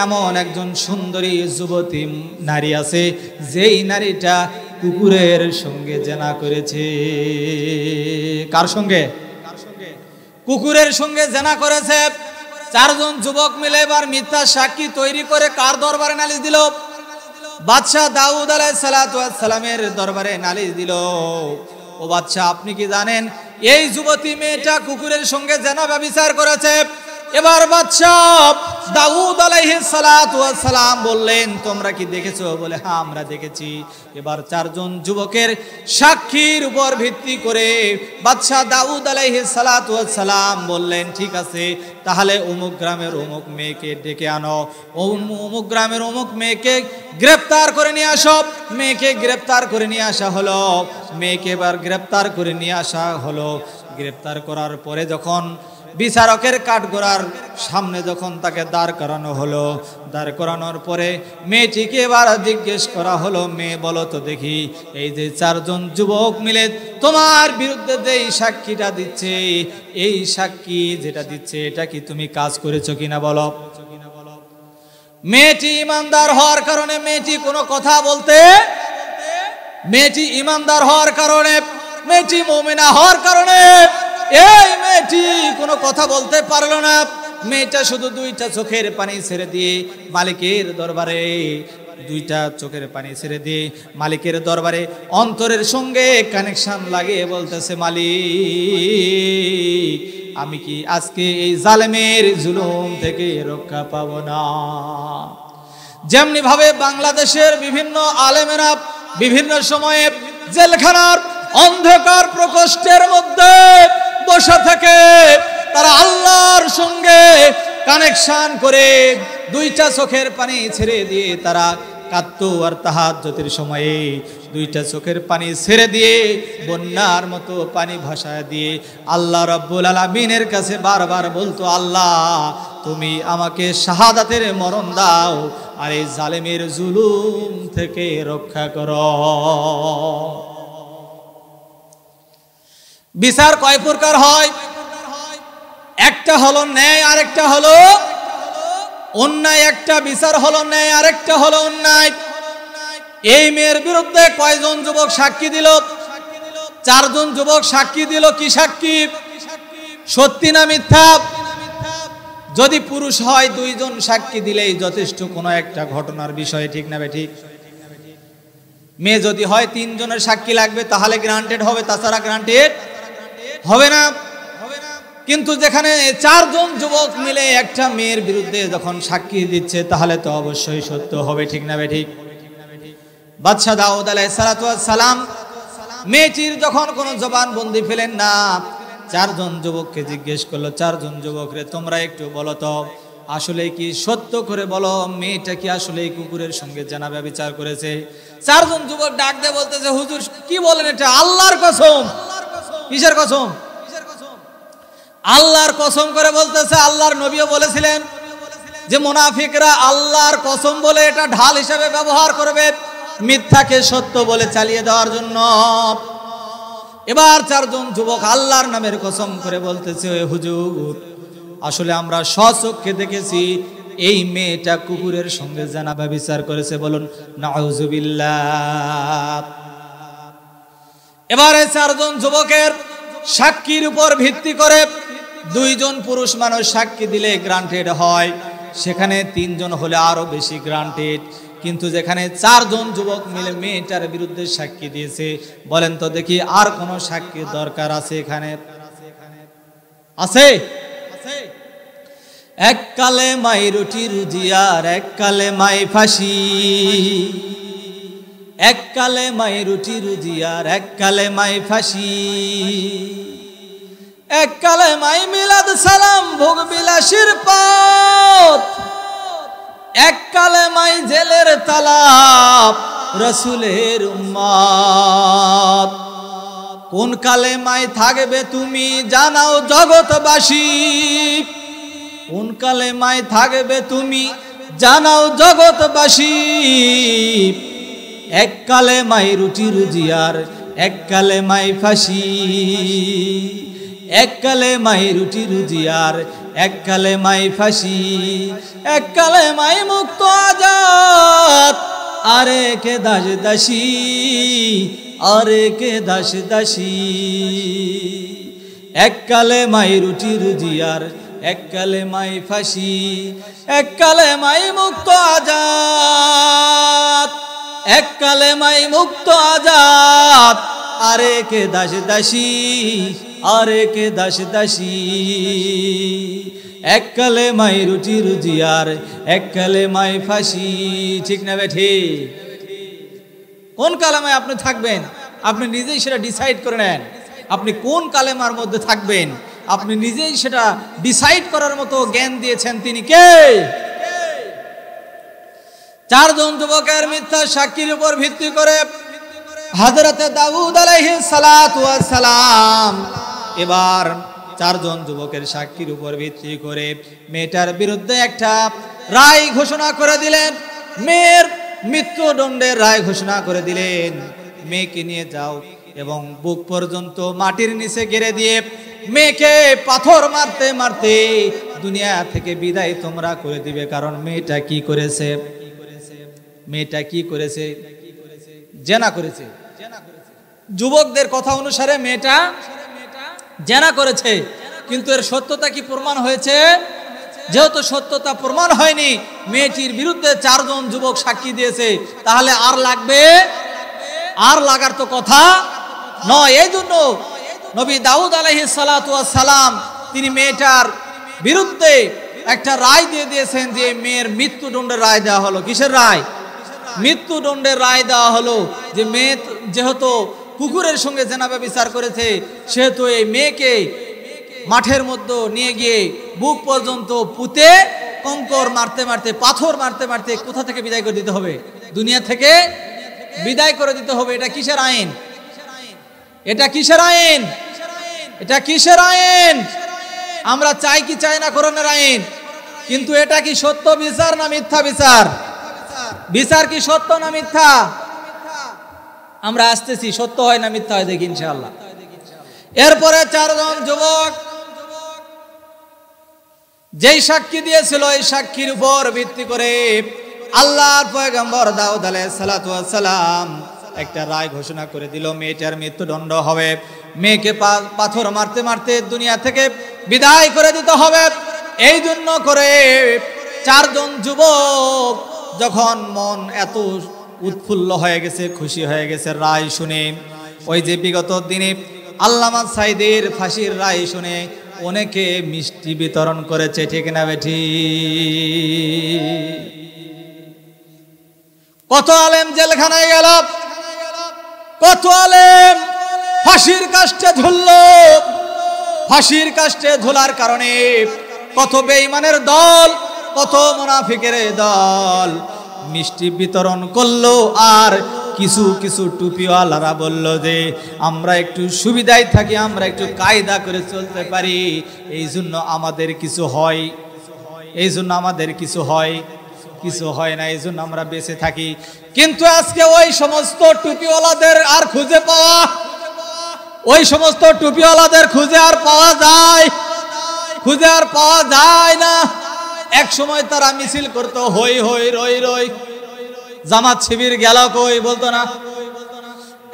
এমন একজন সুন্দরী যুবতী নারী আছে যেই নারীটা কুকুরের সঙ্গে জেনা করেছে। কার সঙ্গে? কুকুরের সঙ্গে জেনা করেছে। চারজন যুবক মিলে এবার মিথ্যা সাক্ষী তৈরি করে কার দরবারে নালিশ দিল? বাদশাহ দাউদ আলাইহিস সালামের দরবারে নালিশ দিল। ও বাদশাহ আপনি কি জানেন এই যুবতী মেয়েটা কুকুরের সঙ্গে জেনা ব্যভিচার করেছে? এবার বাদশাহ দাউদ আলাইহিস সালাম বললেন, তোমরা কি দেখেছো? বলে হ্যাঁ আমরা দেখেছি। এবার চারজন যুবকের সাক্ষীর উপর ভিত্তি করে বাদশাহ দাউদ আলাইহিস সালাম বললেন, ঠিক আছে তাহলে অমুক গ্রামের অমুক মেয়েকে ডেকে আনো, অমুক গ্রামের অমুক মেয়েকে গ্রেফতার করে নিয়ে আসো। মেয়েকে গ্রেফতার করে নিয়ে আসা হলো। মেয়েকে এবার গ্রেফতার করে নিয়ে আসা হলো। গ্রেফতার করার পরে যখন বিচারকের কাঠগড়ার সামনে যখন তাকে দাঁড় করানো হলো, দাঁড় করানোর পরে মেয়েটিকে এবার জিজ্ঞেস করা হলো, মেয়ে বলো তো দেখি, এই যে চারজন যুবক মিলে তোমার বিরুদ্ধে যে সাক্ষীটা দিচ্ছে, এই সাক্ষী যেটা দিচ্ছে এটা কি তুমি কাজ করেছো কিনা বলো। মেয়েটি ইমানদার হওয়ার কারণে, মেয়েটি কোনো কথা বলতে, মেয়েটি ইমানদার হওয়ার কারণে, মেয়েটি মুমিনা হওয়ার কারণে এই মেয়েটি কোনো কথা বলতে পারলো না। মেয়েটা শুধু দুইটা চোখের পানি ছেড়ে দিয়ে মালিকের দরবারে, দুইটা চোখের পানি ছেড়ে দিয়ে মালিকের দরবারে অন্তরের সঙ্গে কানেকশন লাগিয়ে বলতেছে, মালিক আমি কি আজকে এই জালেমের জুলুম থেকে রক্ষা পাবো না? যেমনি ভাবে বাংলাদেশের বিভিন্ন আলেমেরা বিভিন্ন সময়ে জেলখানার অন্ধকার প্রকোষ্ঠের মধ্যে বসে থেকে তারা আল্লাহর সঙ্গে কানেকশন করে দুইটা চোখের পানি ছেড়ে দিয়ে তারা কাঁদতো, আর তাহাজ্জুদের সময়ে দুইটা চোখের পানি ছেড়ে দিয়ে বন্যার মতো পানি ভাসায় দিয়ে আল্লাহ রাব্বুল আলামিনের কাছে বারবার বলতো, আল্লাহ তুমি আমাকে শাহাদাতের মরণ দাও আর এই জালেমের জুলুম থেকে রক্ষা করো। বিচার কয় প্রকার হয়? একটা হলো ন্যায়, আরেকটা হলো অন্যায়। একটা বিচার হলো ন্যায়, আরেকটা হলো অন্যায়। এই মেয়ের বিরুদ্ধে কয়জন যুবক সাক্ষী দিল? 4 জন যুবক সাক্ষী দিল। কি সাক্ষী? সত্যি না মিথ্যা? যদি পুরুষ হয় 2 জন সাক্ষী দিলেই যথেষ্ট কোনো একটা ঘটনার বিষয়ে, ঠিক না ঠিক? মেয়ে যদি হয় 3 জনের সাক্ষী লাগবে, তাহলে গ্রান্টেড হবে, তাছাড়া গ্রান্টেড হবে না। কিন্তু যেখানে 4 জন যুবক মিলে একটা মেয়ের বিরুদ্ধে যখন সাক্ষী দিচ্ছে, তাহলে তো অবশ্যই সত্য হবে, ঠিক না ঠিক? বাদশা দাউদ আলাইহিস সালাম মেয়েটির যখন কোনো জবানবন্দি পেলেন না, 4 জন যুবককে জিজ্ঞেস করলো, 4 জন যুবক রে তোমরা একটু বলো তো, আসলে কি সত্য করে বলো, মেয়েটা কি আসলে কুকুরের সঙ্গে জানা ব্যভিচার করেছে? 4 জন যুবক ডাক দিয়ে বলতেছে, হুজুর কি বলেন এটা? আল্লাহর কসম। কিসের কসম? আল্লাহর কসম করে বলতেছে। আল্লাহর নবীও বলেছিলেন যে মুনাফিকরা আল্লাহর কসম বলে এটা ঢাল হিসেবে ব্যবহার করবে মিথ্যাকে সত্য বলে চালিয়ে দেওয়ার জন্য। এবার 4 জন যুবক আল্লাহর নামের কসম করে বলতেছে, হুজুর আসলে আমরা স্বচক্ষে দেখেছি এই মেয়েটা কুকুরের সঙ্গে জানা ব্যভিচার করেছে। বলুন নাউজুবিল্লাহ। এবারে 4 জন যুবকের সাক্ষীর উপর ভিত্তি করে 2 জন পুরুষ মানুষ সাক্ষী দিলে গ্রান্টেড হয়, সেখানে 3 জন হলে আরো বেশি গ্রান্টেড। কিন্তু যেখানে 4 জন যুবক মিলে মেয়েটার বিরুদ্ধে সাক্ষী দিয়েছে, বলেন তো দেখি আর কোন সাক্ষীর দরকার আছে এখানে? আছে? এক কালে মাই রুটি রুজিয়ার, এক কালে মাই ফাঁসি। এক কালে মাই রুটি রুজিয়ার, এক কালে মাই ফাঁসি। এক কালে মাই মিলাদ সালাম ভোগ বিলাসীর পথ। এক কালে মাই জেলের তালাব রাসূলের উম্মত। কোন কালে মাই থাকবে তুমি জানাও জগৎবাসী। কোন কালে মাই থাকবে তুমি জানাও জগৎবাসী। এক কালে মাই রুটি রুজিয়ার, এক কালে মাই ফাঁসি। এক কালে মাই রুটি রুজিয়ার, এক কালে মাই ফাঁসি। এক কালে মাই মুক্ত আজাদ, আরে কে দাস দাসী, আরে কে দাস দাসী। এক কালে মাই রুটি রুজিয়ার, এক কালে মাই ফাঁসি। এক কালে মাই মুক্ত আজাদ, এক কালে মাই মুক্ত আজাদ, আরে কে দাস দাসী, আরে কে দাস দাসী। এক কালে মাই রুটি রুজিয়ার, এক কালে মাই ফাঁসি। ঠিক না বেঠি? কোন কালেমায় আপনি থাকবেন আপনি নিজেই সেটা ডিসাইড করে নেন। আপনি কোন কালেমার মধ্যে থাকবেন আপনি নিজেই সেটা ডিসাইড করার মতো জ্ঞান দিয়েছেন তিনি কে? 4 জন যুবকের মিথ্যা সাক্ষীর উপর ভিত্তি করে হযরতে দাউদ আলাইহিস সালাতু ওয়াস সালাম এবার 4 জন যুবকের সাক্ষীর উপর ভিত্তি করে মেয়েটার বিরুদ্ধে একটা রায় ঘোষণা করে দিলেন। মেয়ের মৃত্যুদণ্ডের রায় ঘোষণা করে দিলেন। মেয়েকে নিয়ে যাও এবং বুক পর্যন্ত মাটির নিচে গেড়ে দিয়ে মেয়েকে পাথর মারতে মারতে দুনিয়া থেকে বিদায় তোমরা করে দিবে। কারণ মেয়েটা কি করেছে? মেয়েটা কি করেছে? জেনা করেছে। যুবকদের কথা অনুসারে মেয়েটা জেনা করেছে, কিন্তু এর সত্যতা কি প্রমাণ হয়েছে? যেহেতু সত্যতা প্রমাণ হয়নি, মেয়েটির বিরুদ্ধে 4 জন যুবক সাক্ষী দিয়েছে, তাহলে আর লাগবে? আর লাগার তো কথা নয়। এই জন্য নবী দাউদ আলাইহিস সালাতু ওয়াস সালাম তিনি মেয়েটার বিরুদ্ধে একটা রায় দিয়ে দিয়েছেন যে মেয়ের মৃত্যুদণ্ডের রায় দেওয়া হলো। কিসের রায়? মৃত্যুদণ্ডের রায় দেওয়া হলো। যে মেয়ে যেহেতু কুকুরের সঙ্গে জেনা ব্যভিচার করেছে, সেহেতু এই মেয়েকে মাঠের মধ্যে নিয়ে গিয়ে বুক পর্যন্ত পুঁতে কঙ্কর মারতে মারতে, পাথর মারতে মারতে কোথা থেকে বিদায় করে দিতে হবে? দুনিয়া থেকে বিদায় করে দিতে হবে। এটা কিসের আইন? এটা কিসের আইন? এটা কিসের আইন? আমরা চাই কি চাই না কোরআনের আইন, কিন্তু এটা কি সত্য বিচার না মিথ্যা বিচার? বিচার কি সত্য না মিথ্যা? আমরা আসতেছি, সত্য হয় না মিথ্যা হয় দেখি ইনশাআল্লাহ। এরপরে 4 জন যুবক যেই সাক্ষী দিয়েছিল, এই সাক্ষীর উপর ভিত্তি করে আল্লাহর পয়গম্বর দাউদ আলাইহিস সালাতু ওয়াস সালাম একটা রায় ঘোষণা করে দিল, মেয়েটার মৃত্যুদণ্ড হবে। মেয়েকে পাথর মারতে মারতে দুনিয়া থেকে বিদায় করে দিতে হবে। এই জন্য করে 4 জন যুবক যখন মন এত উৎফুল্ল হয়ে গেছে, খুশি হয়ে গেছে রায় শুনে, ওই যে বিগত দিনে আল্লামা সাইদের ফাঁসির রায় শুনে অনেকে মিষ্টি বিতরণ করেছে, ঠিক না বেঠি? কত আলেম জেলখানায় গেল, কত আলেম ফাঁসির কাস্টে ঝুলল। ফাঁসির কাস্টে ঝোলার কারণে কত বেঈমানের দল, কত মুনাফিকের দল মিষ্টি বিতরণ করলো। আর কিছু কিছু টুপিওয়ালারা বলল যে আমরা একটু সুবিধায় থাকি, আমরা একটু কায়দা করে চলতে পারি, এই জন্য আমাদের কিছু হয়, এই জন্য আমাদের কিছু হয়, কিছু হয় না, এই জন্য আমরা বেঁচে থাকি। কিন্তু আজকে ওই সমস্ত টুপিওয়ালাদের আর খুঁজে পাওয়া, ওই সমস্ত টুপিওয়ালাদের খুঁজে আর পাওয়া যায়? খুঁজে আর পাওয়া যায় না। এক সময় তারা মিছিল করতো, হই হই রই রই, জামাত শিবির গেল কই বলতো না?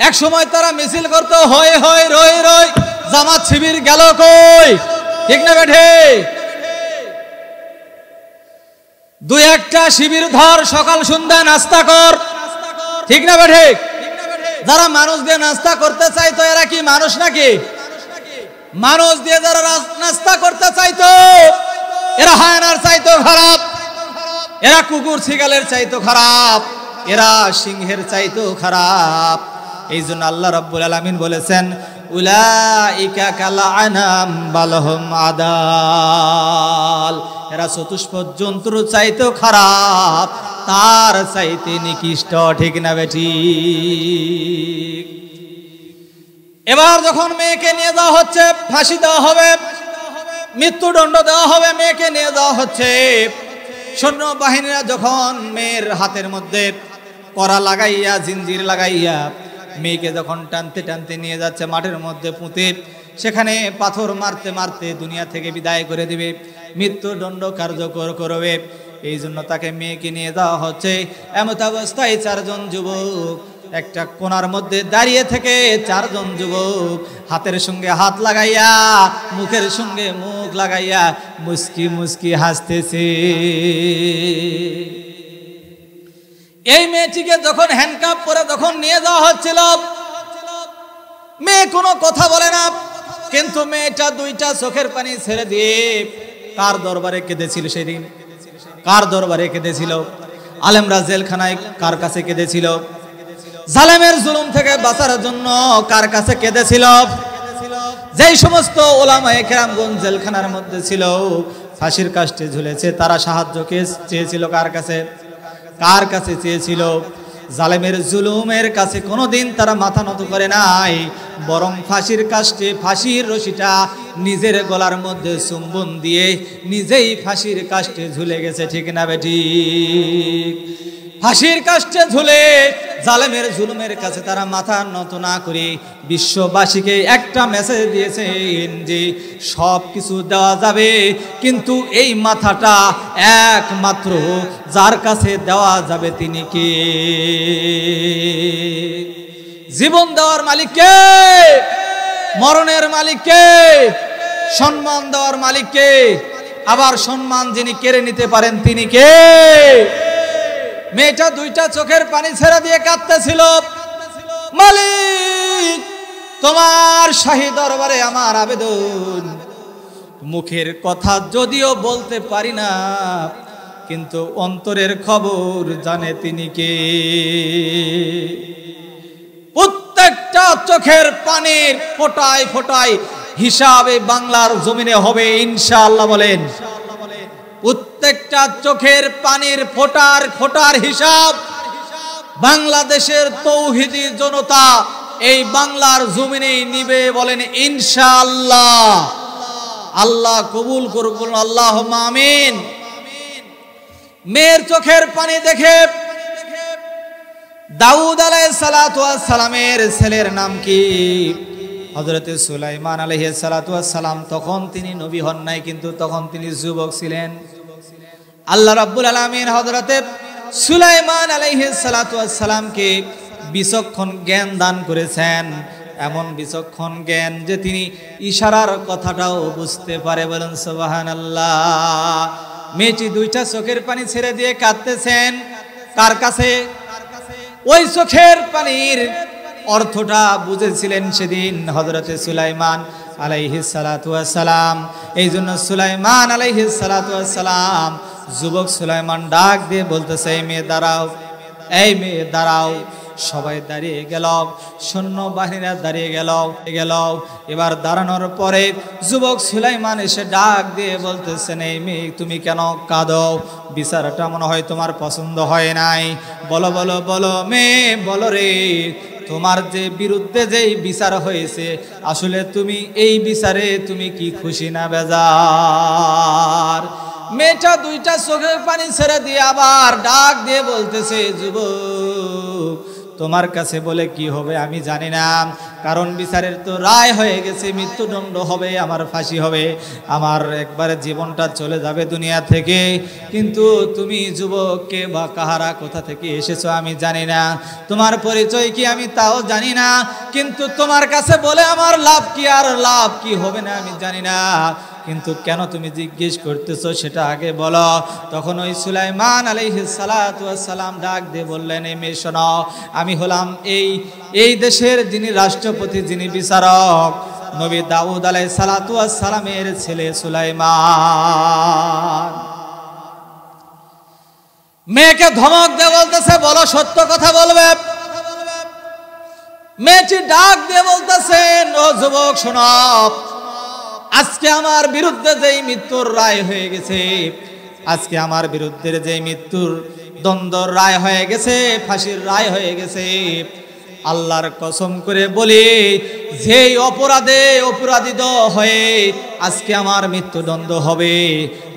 এক সময় তারা মিছিল করতো, হই হই রই রই, জামাত শিবির গেল কই, ঠিক না বেঠে? 2-1টা শিবির ধর, সকাল সন্ধ্যা নাস্তা কর, ঠিক না বেঠে? যারা মানুষ দিয়ে নাস্তা করতে চাইতো এরা কি মানুষ নাকি? মানুষ দিয়ে যারা নাস্তা করতে চাইতো এরা হায়নার চাইতো খারাপ, এরা কুকুর শিগালের চাইতো খারাপ, এরা সিংহের চাইতো খারাপ। এই জন্য আল্লাহ রাব্বুল আলামিন বলেছেন, উলাইকা কালআনাম বালহুম আদাল, এরা চতুষ্পদ জন্তুর চাইতো খারাপ, তার চাইতে নিকৃষ্ট, ঠিক না বেটি? এবার যখন মেয়েকে নিয়ে যাওয়া হচ্ছে, ফাঁসি দেওয়া হবে, মৃত্যুদণ্ড দেওয়া হবে, মেয়েকে নিয়ে যাওয়া হচ্ছে। সৈন্যবাহিনীরা যখন মেয়ের হাতের মধ্যে কড়া লাগাইয়া, জিঞ্জির লাগাইয়া মেয়েকে যখন টানতে টানতে নিয়ে যাচ্ছে মাঠের মধ্যে পুঁতে, সেখানে পাথর মারতে মারতে দুনিয়া থেকে বিদায় করে দিবে, মৃত্যুদণ্ড কার্যকর করবে। এই জন্য তাকে মেয়েকে নিয়ে যাওয়া হচ্ছে। এমত অবস্থায় 4 জন যুবক একটা কোণার মধ্যে দাঁড়িয়ে থেকে 4 জন যুবক হাতের সঙ্গে হাত লাগাইয়া, মুখের সঙ্গে মুখ লাগাইয়া মুস্কি মুস্কি হাসতেছে। এই মেয়েটিকে যখন হ্যান্ডকাপ পরে যখন নিয়ে যাওয়া হচ্ছিল, মেয়ে কোনো কথা বলে না, কিন্তু মেয়েটা 2টা চোখের পানি ছেড়ে দিয়ে কার দরবারে কেঁদেছিল সেদিন? কার দরবারে কেঁদেছিল? আলেমরা জেলখানায় কার কাছে কেঁদেছিল? জালেমের জুলুম থেকে বাঁচার জন্য কার কাছে কেঁদেছিল? যেই সমস্ত ওলামায়ে কেরামগণ জেলখানার মধ্যে ছিল, ফাঁসির কাস্টে ঝুলেছে, তারা সাহায্য চেয়েছিল কার কাছে? কার কাছে চেয়েছিল? জালেমের জুলুমের কাছে কোনোদিন তারা মাথা নত করে নাই, বরং ফাঁসির কাস্টে ফাঁসির রশিটা নিজের গলার মধ্যে চুম্বন দিয়ে নিজেই ফাঁসির কাস্টে ঝুলে গেছে, ঠিক না বেটি? ফাঁসির কাস্টে ঝুলে জালেমের জুলুমের কাছে তারা মাথা নত না করে বিশ্ববাসীকে একটা মেসেজ দিয়েছেন যে সব কিছু দেওয়া যাবে, কিন্তু এই মাথাটা একমাত্র যার কাছে দেওয়া যাবে তিনি কে? জীবন দেওয়ার মালিক কে? মরণের মালিক কে? সম্মান দেওয়ার মালিক কে? আবার সম্মান যিনি কেড়ে নিতে পারেন তিনি কে? মেয়েটা দুইটা চোখের পানি ছেড়ে দিয়ে কাঁদতেছিল, মালিক তোমার শাহী দরবারে আমার আবেদন, মুখের কথা যদিও বলতে পারি না, কিন্তু অন্তরের খবর জানে তিনি কে। প্রত্যেকটা চোখের পানির ফোঁটায় ফোঁটায় হিসাবে বাংলার জমিনে হবে ইনশাআল্লাহ বলেন। প্রত্যেকটা চোখের পানির ফোঁটার ফোঁটার হিসাব বাংলাদেশের তৌহিদি জনতা এই বাংলার জমিনেই নিবে বলেন ইনশাআল্লাহ। আল্লাহ কবুল করুক, আল্লাহুম্মা আমিন। মেয়ের চোখের পানি দেখে দাউদ আলাইহিস সালাতু ওয়াস সালামের ছেলের নাম কি? হযরত সুলাইমান আলাইহিস সালাতু ওয়াস সালাম। তখন তিনি নবী হন নাই, কিন্তু তখন তিনি যুবক ছিলেন। আল্লাহ রাব্বুল আলামিন হযরত সুলাইমান আলাইহিস সালাতু ওয়াস সালামকে বিচক্ষণ জ্ঞান দান করেছেন, এমন বিচক্ষণ জ্ঞান যে তিনি ইশারার কথাটাও বুঝতে পারে, বলেন সুবহানাল্লাহ। মেয়েটি দুইটা চোখের পানি ছেড়ে দিয়ে কাঁদতেছেন, কার কাছে? ওই চোখের পানির অর্থটা বুঝেছিলেন সেদিন হযরতে সুলাইমান আলাইহিস সালাতু ওয়াস সালাম। এই জন্য সুলাইমান আলাইহিস সালাতু ওয়াস সালাম যুবক সুলাইমান ডাক দিয়ে বলতেছে, এই মেয়ে দাঁড়াও, এই মেয়ে দাঁড়াও। সবাই দাঁড়িয়ে গেল, সৈন্য বাহিনীরা দাঁড়িয়ে গেল। এবার দাঁড়ানোর পরে যুবক সুলাইমান এসে ডাক দিয়ে বলতেছেন, এই মেয়ে তুমি কেন কাঁদো? বিচারটা মনে হয় তোমার পছন্দ হয় নাই। বলো বলো বলো মেয়ে, বলো রে, তোমার যে বিরুদ্ধে যেই বিচার হয়েছে, আসলে তুমি এই বিচারে তুমি কি খুশি না বেজার? মেয়েটা দুইটা চোখের পানি ছেড়ে দিয়ে আবার ডাক দিয়ে বলতেছে, যুবক তোমার কাছে বলে কি হবে আমি জানি না, কারণ বিচারের তো রায় হয়ে গেছে, মৃত্যুদণ্ড হবে, আমার ফাঁসি হবে, আমার একবারে জীবনটা চলে যাবে দুনিয়া থেকে। কিন্তু তুমি যুবককে বা কাহারা কোথা থেকে এসেছো আমি জানি না, তোমার পরিচয় কি আমি তাও জানি না, কিন্তু তোমার কাছে বলে আমার লাভ কি আর লাভ কি হবে না আমি জানি না, কিন্তু কেন তুমি জিজ্ঞেস করতেছো সেটা আগে বলো। তখন ওই সুলাইমান আলাইহিস সালাতু ওয়াস সালাম ডাক দিয়ে বললেন, এই মেয়ে শোনো, আমি হলাম এই দেশের যিনি রাষ্ট্রপতি, যিনি বিচারক, নবী দাউদ আলাইহিস সালাতু ওয়াস সালামের ছেলে সুলাইমান। মেয়েকে ধমক দিয়ে বলতেছে, বলো সত্য কথা বলবে। মেয়েটি ডাক দিয়ে বলতেছেন, ও যুবক শোনো, আজকে আমার বিরুদ্ধে যেই মৃত্যুর রায় হয়ে গেছে, আজকে আমার বিরুদ্ধে যেই মৃত্যুর দ্বন্দ্ব রায় হয়ে গেছে, ফাঁসির রায় হয়ে গেছে, আল্লাহর কসম করে বলি, যেই অপরাধে অপরাধিত হয়ে আজকে আমার মৃত্যুদণ্ড হবে,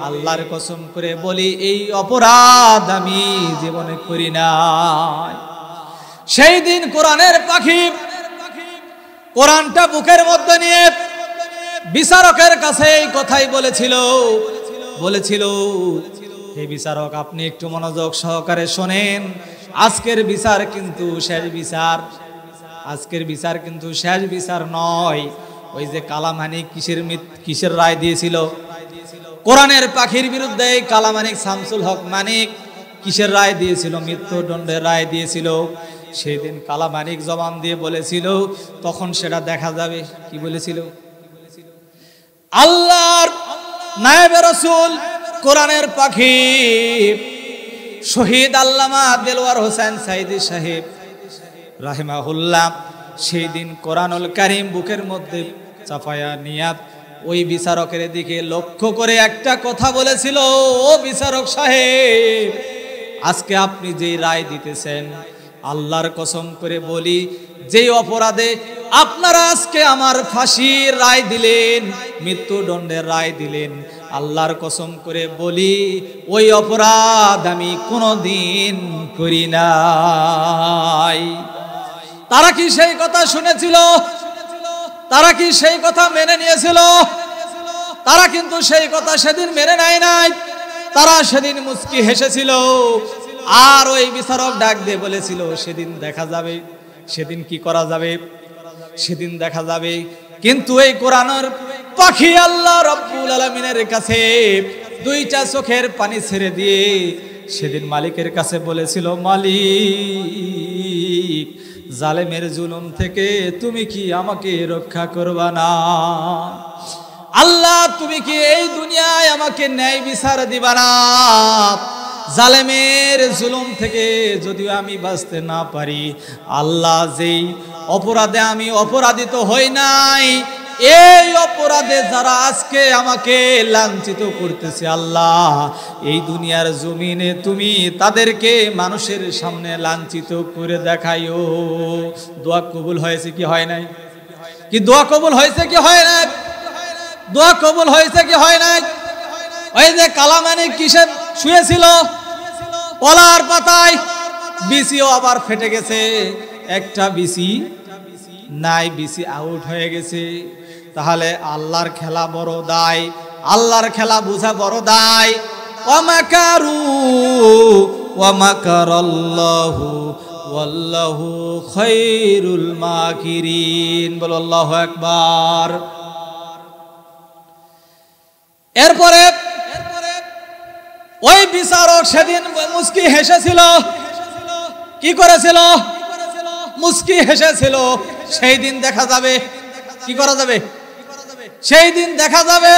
আল্লাহর কসম করে বলি এই অপরাধ আমি জীবনে করি নাই। সেই দিন কোরআনের পাখি কোরআনটা বুকের মধ্যে নিয়ে বিচারকের কাছে এই কথাই বলেছিল, হে বিচারক আপনি একটু মনোযোগ সহকারে শোনেন, আজকের বিচার কিন্তু শেষ বিচার, আজকের বিচার কিন্তু শেষ বিচার নয়। ওই যে কালামানিক কিসের রায় দিয়েছিল? কোরআনের পাখির বিরুদ্ধে কালামানিক শামসুল হক মানিক কিসের রায় দিয়েছিল? মৃত্যুদণ্ডের রায় দিয়েছিল। সেই দিন কালামানিক জবান দিয়ে বলেছিল, তখন সেটা দেখা যাবে। কি বলেছিল? আল্লাহর নায়েবে রাসূল কোরআনের পাখি শহীদ আল্লামা দেলওয়ার হোসেন সাইদি সাহেব রাহিমাহুল্লাহ সেই দিন কোরআনুল কারীম বুকের মধ্যে চাপায়া নিয়াত ওই বিচারকের দিকে লক্ষ্য করে একটা কথা বলেছিল, ও বিচারক সাহেব, আজকে আপনি যে রায় দিতেছেন, আল্লাহর কসম করে বলি, যেই অপরাধে আপনারা আজকে আমার ফাঁসির রায় দিলেন, মৃত্যুদণ্ডের রায় দিলেন, আল্লাহর কসম করে বলি ওই অপরাধ আমি কোনোদিন করি নাই। তারা কি সেই কথা শুনেছিল? তারা কি সেই কথা মেনে নিয়েছিল? তারা কিন্তু সেই কথা সেদিন মেনে নেয় নাই। তারা সেদিন মুচকি হেসেছিল। আর ওই বিচারক ডাক দিয়ে বলেছিল, সেদিন দেখা যাবে, সেদিন কি করা যাবে, সেদিন দেখা যাবে কিন্তু এই কোরআনের পাখি আল্লাহ রাব্বুল আলামিনের কাছে দুইটা চোখের পানি ছেড়ে দিয়ে সেদিন মালিকের কাছে বলেছিল, মালিক, জালেমের জুলুম থেকে তুমি কি আমাকে রক্ষা করবা না? আল্লাহ, তুমি কি এই দুনিয়ায় আমাকে ন্যায় বিচার দিবা না? জালেমের জুলুম থেকে যদিও আমি বাঁচতে না পারি, আল্লাহ, যেই অপরাধে আমি অপরাধিত হই নাই, এই অপরাধে যারা আজকে আমাকে লাঞ্ছিত করতেছে, আল্লাহ, এই দুনিয়ার জমিনে তুমি তাদেরকে মানুষের সামনে লাঞ্ছিত করে দেখাইও। দোয়া কবুল হয়েছে কি হয় নাই? কি দোয়া কবুল হয়েছে কি হয় নাই? দোয়া কবুল হয়েছে কি হয় নাই? ওই যে কালামানি কিসে শুয়েছিল? কলার পাতায়। বিসিও আবার ফেটে গেছে, একটা বিসি নাই, বিসি আউট হয়ে গেছে। তাহলে আল্লাহর খেলা বড় দায়, আল্লাহর খেলা বোঝা বড় দায়। ওয়ামাকারু ওয়ামাকারাল্লাহু ওয়াল্লাহু খায়রুল মাকিরিন। বলো আল্লাহু আকবার। এরপরে ওই বিচারক সেদিন মুস্কি হেসেছিল। কি করেছিল? মুস্কি হেসেছিল। সেই দিন দেখা যাবে কি করা যাবে, সেই দিন দেখা যাবে।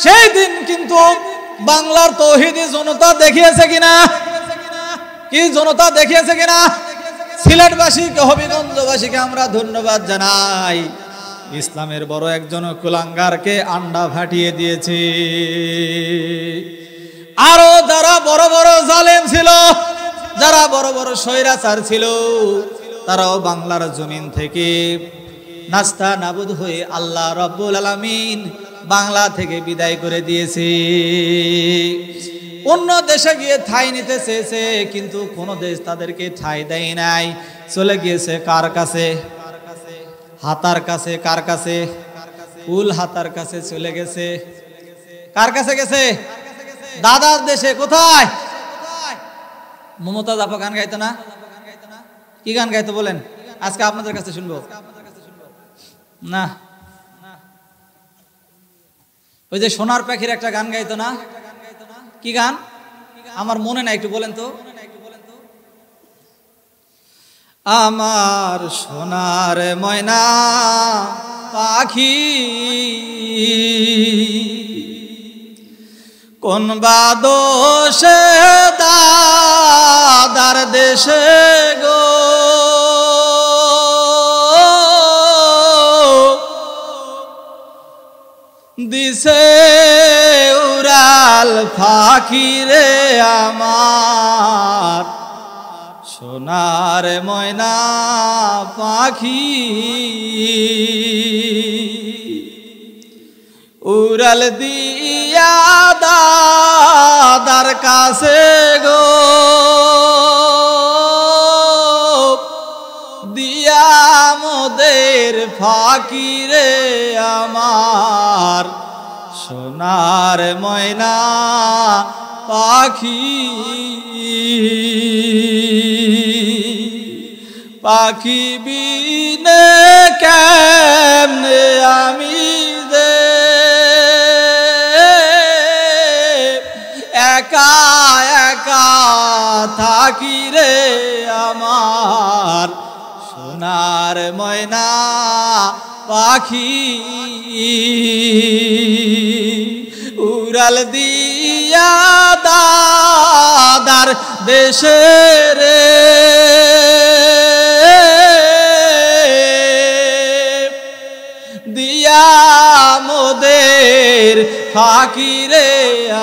সেই দিন কিন্তু বাংলার তৌহিদি জনতা দেখিয়েছে কিনা? কি জনতা দেখিয়েছে কিনা? সিলেটবাসীকে, হবিগঞ্জবাসীকে আমরা ধন্যবাদ জানাই। ইসলামের বড় একজন কুলাঙ্গারকে আন্ডা ফাটিয়ে দিয়েছে। আরো যারা বড় বড় জালেম ছিল, যারা বড় বড় স্বৈরাচার ছিল, তারাও বাংলার জমিন থেকে নাস্তা নাবুদ হয়ে আল্লাহ রাব্বুল আলামিন বাংলা থেকে বিদায় করে দিয়েছে। অন্য দেশে গিয়ে ঠাঁই নিতে চেয়েছে, কিন্তু কোন দেশ তাদেরকে ঠাঁই দেয় নাই। চলে গিয়েছে কার কাছে? হাতার কাছে। কার কাছে? কুল হাতার কাছে চলে গেছে। কার কাছে গেছে? দাদার দেশে। কোথায়? মমতাজ আপা গান গাইতো না? কি গান গাইতো বলেন? আজকে আপনাদের কাছে শুনবো না। ওই যে সোনার পাখির একটা গান গাইতো না? কি গান? আমার মনে নাই, একটু বলেন তো। আমার সোনার ময়না পাখি কোন বাদোষে দাদার দেশে গো, দিছে উড়াল ফাঁকি রে আমার সোনার ময়না পাখি, উড়াল দিয়া দাদার কাছে গো, দিয়া মোদের ফাঁকি রে আমার সোনার ময়না পাখি। পাখি বিনে কেমনে আমি যে একা একা থাকি রে আমার সোনার ময়না পাখি, উড়াল দিয়া দাদার দেশে রে, দিয়া মোদের ফাঁকি রে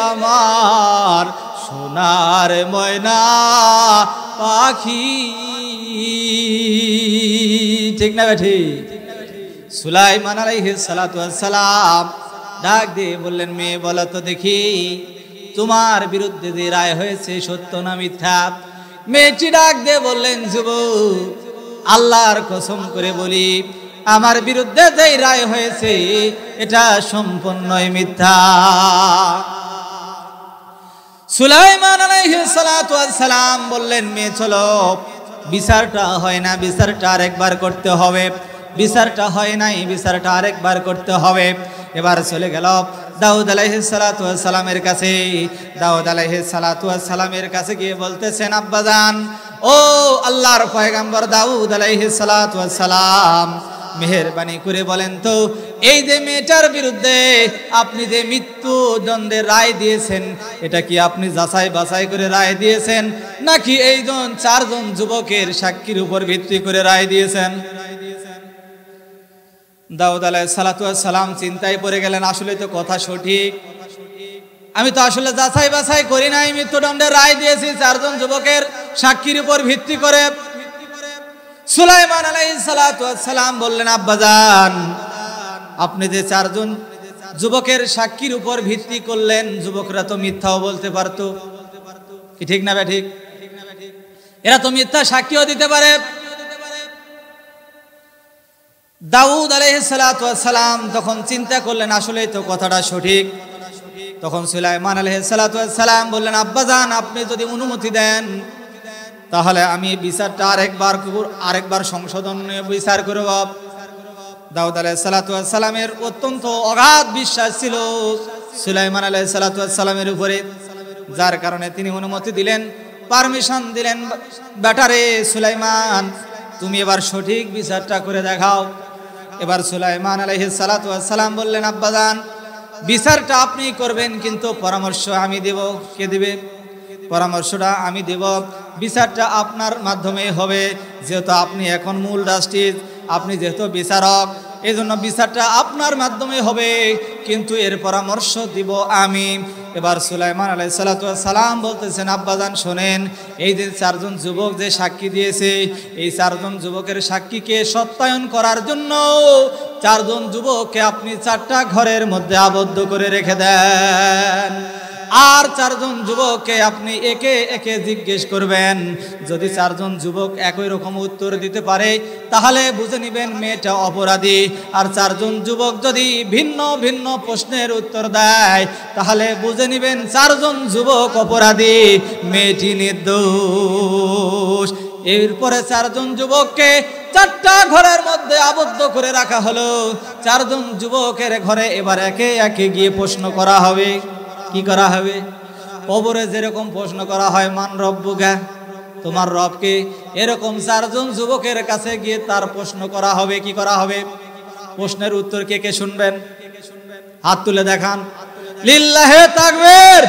আমার সোনার ময়না পাখি। ঠিক না বেঠি? সুলাইমান আলাইহিস সালাতু ওয়াস সালাম ডাক দিয়ে বললেন, মেয়ে বলো তো দেখি তোমার বিরুদ্ধে যে রায় হয়েছে সত্য না মিথ্যা? মেয়েটি ডাক দিয়ে বললেন, যুবক, আল্লাহর কসম করে বলি, আমার বিরুদ্ধে যে রায় হয়েছে এটা সম্পূর্ণই মিথ্যা। সুলাইমান আলাইহিস সালাতু ওয়াস সালাম বললেন, মেয়ে চলো, বিচারটা হয় না, বিচারটা আরেকবার করতে হবে। বিচারটা হয় নাই, বিচারটা আরেকবার করতে হবে। এবার চলে গেল দাউদ আলাইহিস সালাতু ওয়াস সালামের কাছে। দাউদ আলাইহিস সালাতু ওয়াস সালামের কাছে গিয়ে বলতেছেন, আব্বাজান, ও আল্লাহর পয়গম্বর দাউদ আলাইহিস সালাতু ওয়াস সালাম, মেহেরবানি করে বলেন তো, এই যে মেয়েটার বিরুদ্ধে আপনি যে মৃত্যুদণ্ডের রায় দিয়েছেন, এটা কি আপনি যাচাই বাছাই করে রায় দিয়েছেন, নাকি এই চারজন যুবকের সাক্ষীর উপর ভিত্তি করে রায় দিয়েছেন? দাউদ আলাইহিস সালাতু ওয়াস সালাম চিন্তায় পড়ে গেলেন, আসলে তো কথা সঠিক, আমি তো আসলে যাচাই বাছাই করি নাই, মৃত্যুদণ্ডের রায় দিয়েছি চারজন যুবকের সাক্ষীর উপর ভিত্তি করে। সুলাইমান আলাইহিস সালাতু ওয়াস সালাম বললেন, আব্বাজান, আপনি যে চারজন যুবকের সাক্ষীর উপর ভিত্তি করলেন, যুবকরা তো মিথ্যাও বলতে পারতো, কি ঠিক না ঠিক? এরা তো মিথ্যা সাক্ষীও দিতে পারে। দাউদ আলাইহিস সালাতু ওয়াস সালাম তখন চিন্তা করলেন, আসলেই তো কথাটা সঠিক। তখন সুলাইমান আলাইহিস সালাতু ওয়াস সালাম বললেন, আব্বাজান, আপনি যদি অনুমতি দেন তাহলে আমি বিচারটা আরেকবার সংশোধন বিচার করব। দাউদ আলাইহিস সালাতু ওয়াস সালামের অত্যন্ত অগাধ বিশ্বাস ছিল সুলাইমান আলাইহিস সালাতু ওয়াস সালামের উপরে, যার কারণে তিনি অনুমতি দিলেন, পারমিশন দিলেন, বেটারে সুলাইমান, তুমি এবার সঠিক বিচারটা করে দেখাও। এবার সুলাইমান আলাইহিস সালাতু ওয়াস সালাম বললেন, আব্বাজান, বিচারটা আপনি করবেন, কিন্তু পরামর্শ আমি দেব। কে দিবে? পরামর্শটা আমি দেব, বিচারটা আপনার মাধ্যমে হবে, যেহেতু আপনি এখন মূল জাস্টিস, আপনি যেহেতু বিচারক, এই জন্য বিচারটা আপনার মাধ্যমে হবে, কিন্তু এর পরামর্শ দিব আমি। এবার সুলাইমান আলাইহিস সালাতু ওয়াস সালাম বলতেছেন, আব্বাজান শোনেন, এই যে চারজন যুবক যে সাক্ষী দিয়েছে, এই চারজন যুবকের সাক্ষীকে সত্যায়ন করার জন্য চারজন যুবককে আপনি 4টা ঘরের মধ্যে আবদ্ধ করে রেখে দেন, আর চারজন যুবককে আপনি একে একে জিজ্ঞেস করবেন। যদি চারজন যুবক একই রকম উত্তর দিতে পারে তাহলে বুঝে নেবেন মেয়েটা অপরাধী, আর চারজন যুবক যদি ভিন্ন ভিন্ন প্রশ্নের উত্তর দেয় তাহলে বুঝে নেবেন চারজন যুবক অপরাধী, মেয়েটি নির্দোষ। এরপরে চারজন যুবককে 4টা ঘরের মধ্যে আবদ্ধ করে রাখা হলো। চারজন যুবকের ঘরে এবার একে একে গিয়ে প্রশ্ন করা হবে। কি করা হবে? কবরে যেরকম প্রশ্ন করা হয়, মান রব্বুকা, তোমার রবকে, এরকম চারজন যুবকের কাছে গিয়ে তার প্রশ্ন করা হবে। কি করা হবে? প্রশ্নের উত্তর কে কে শুনবেন? হাত তুলে দেখান। লিল্লাহে তাকবীর।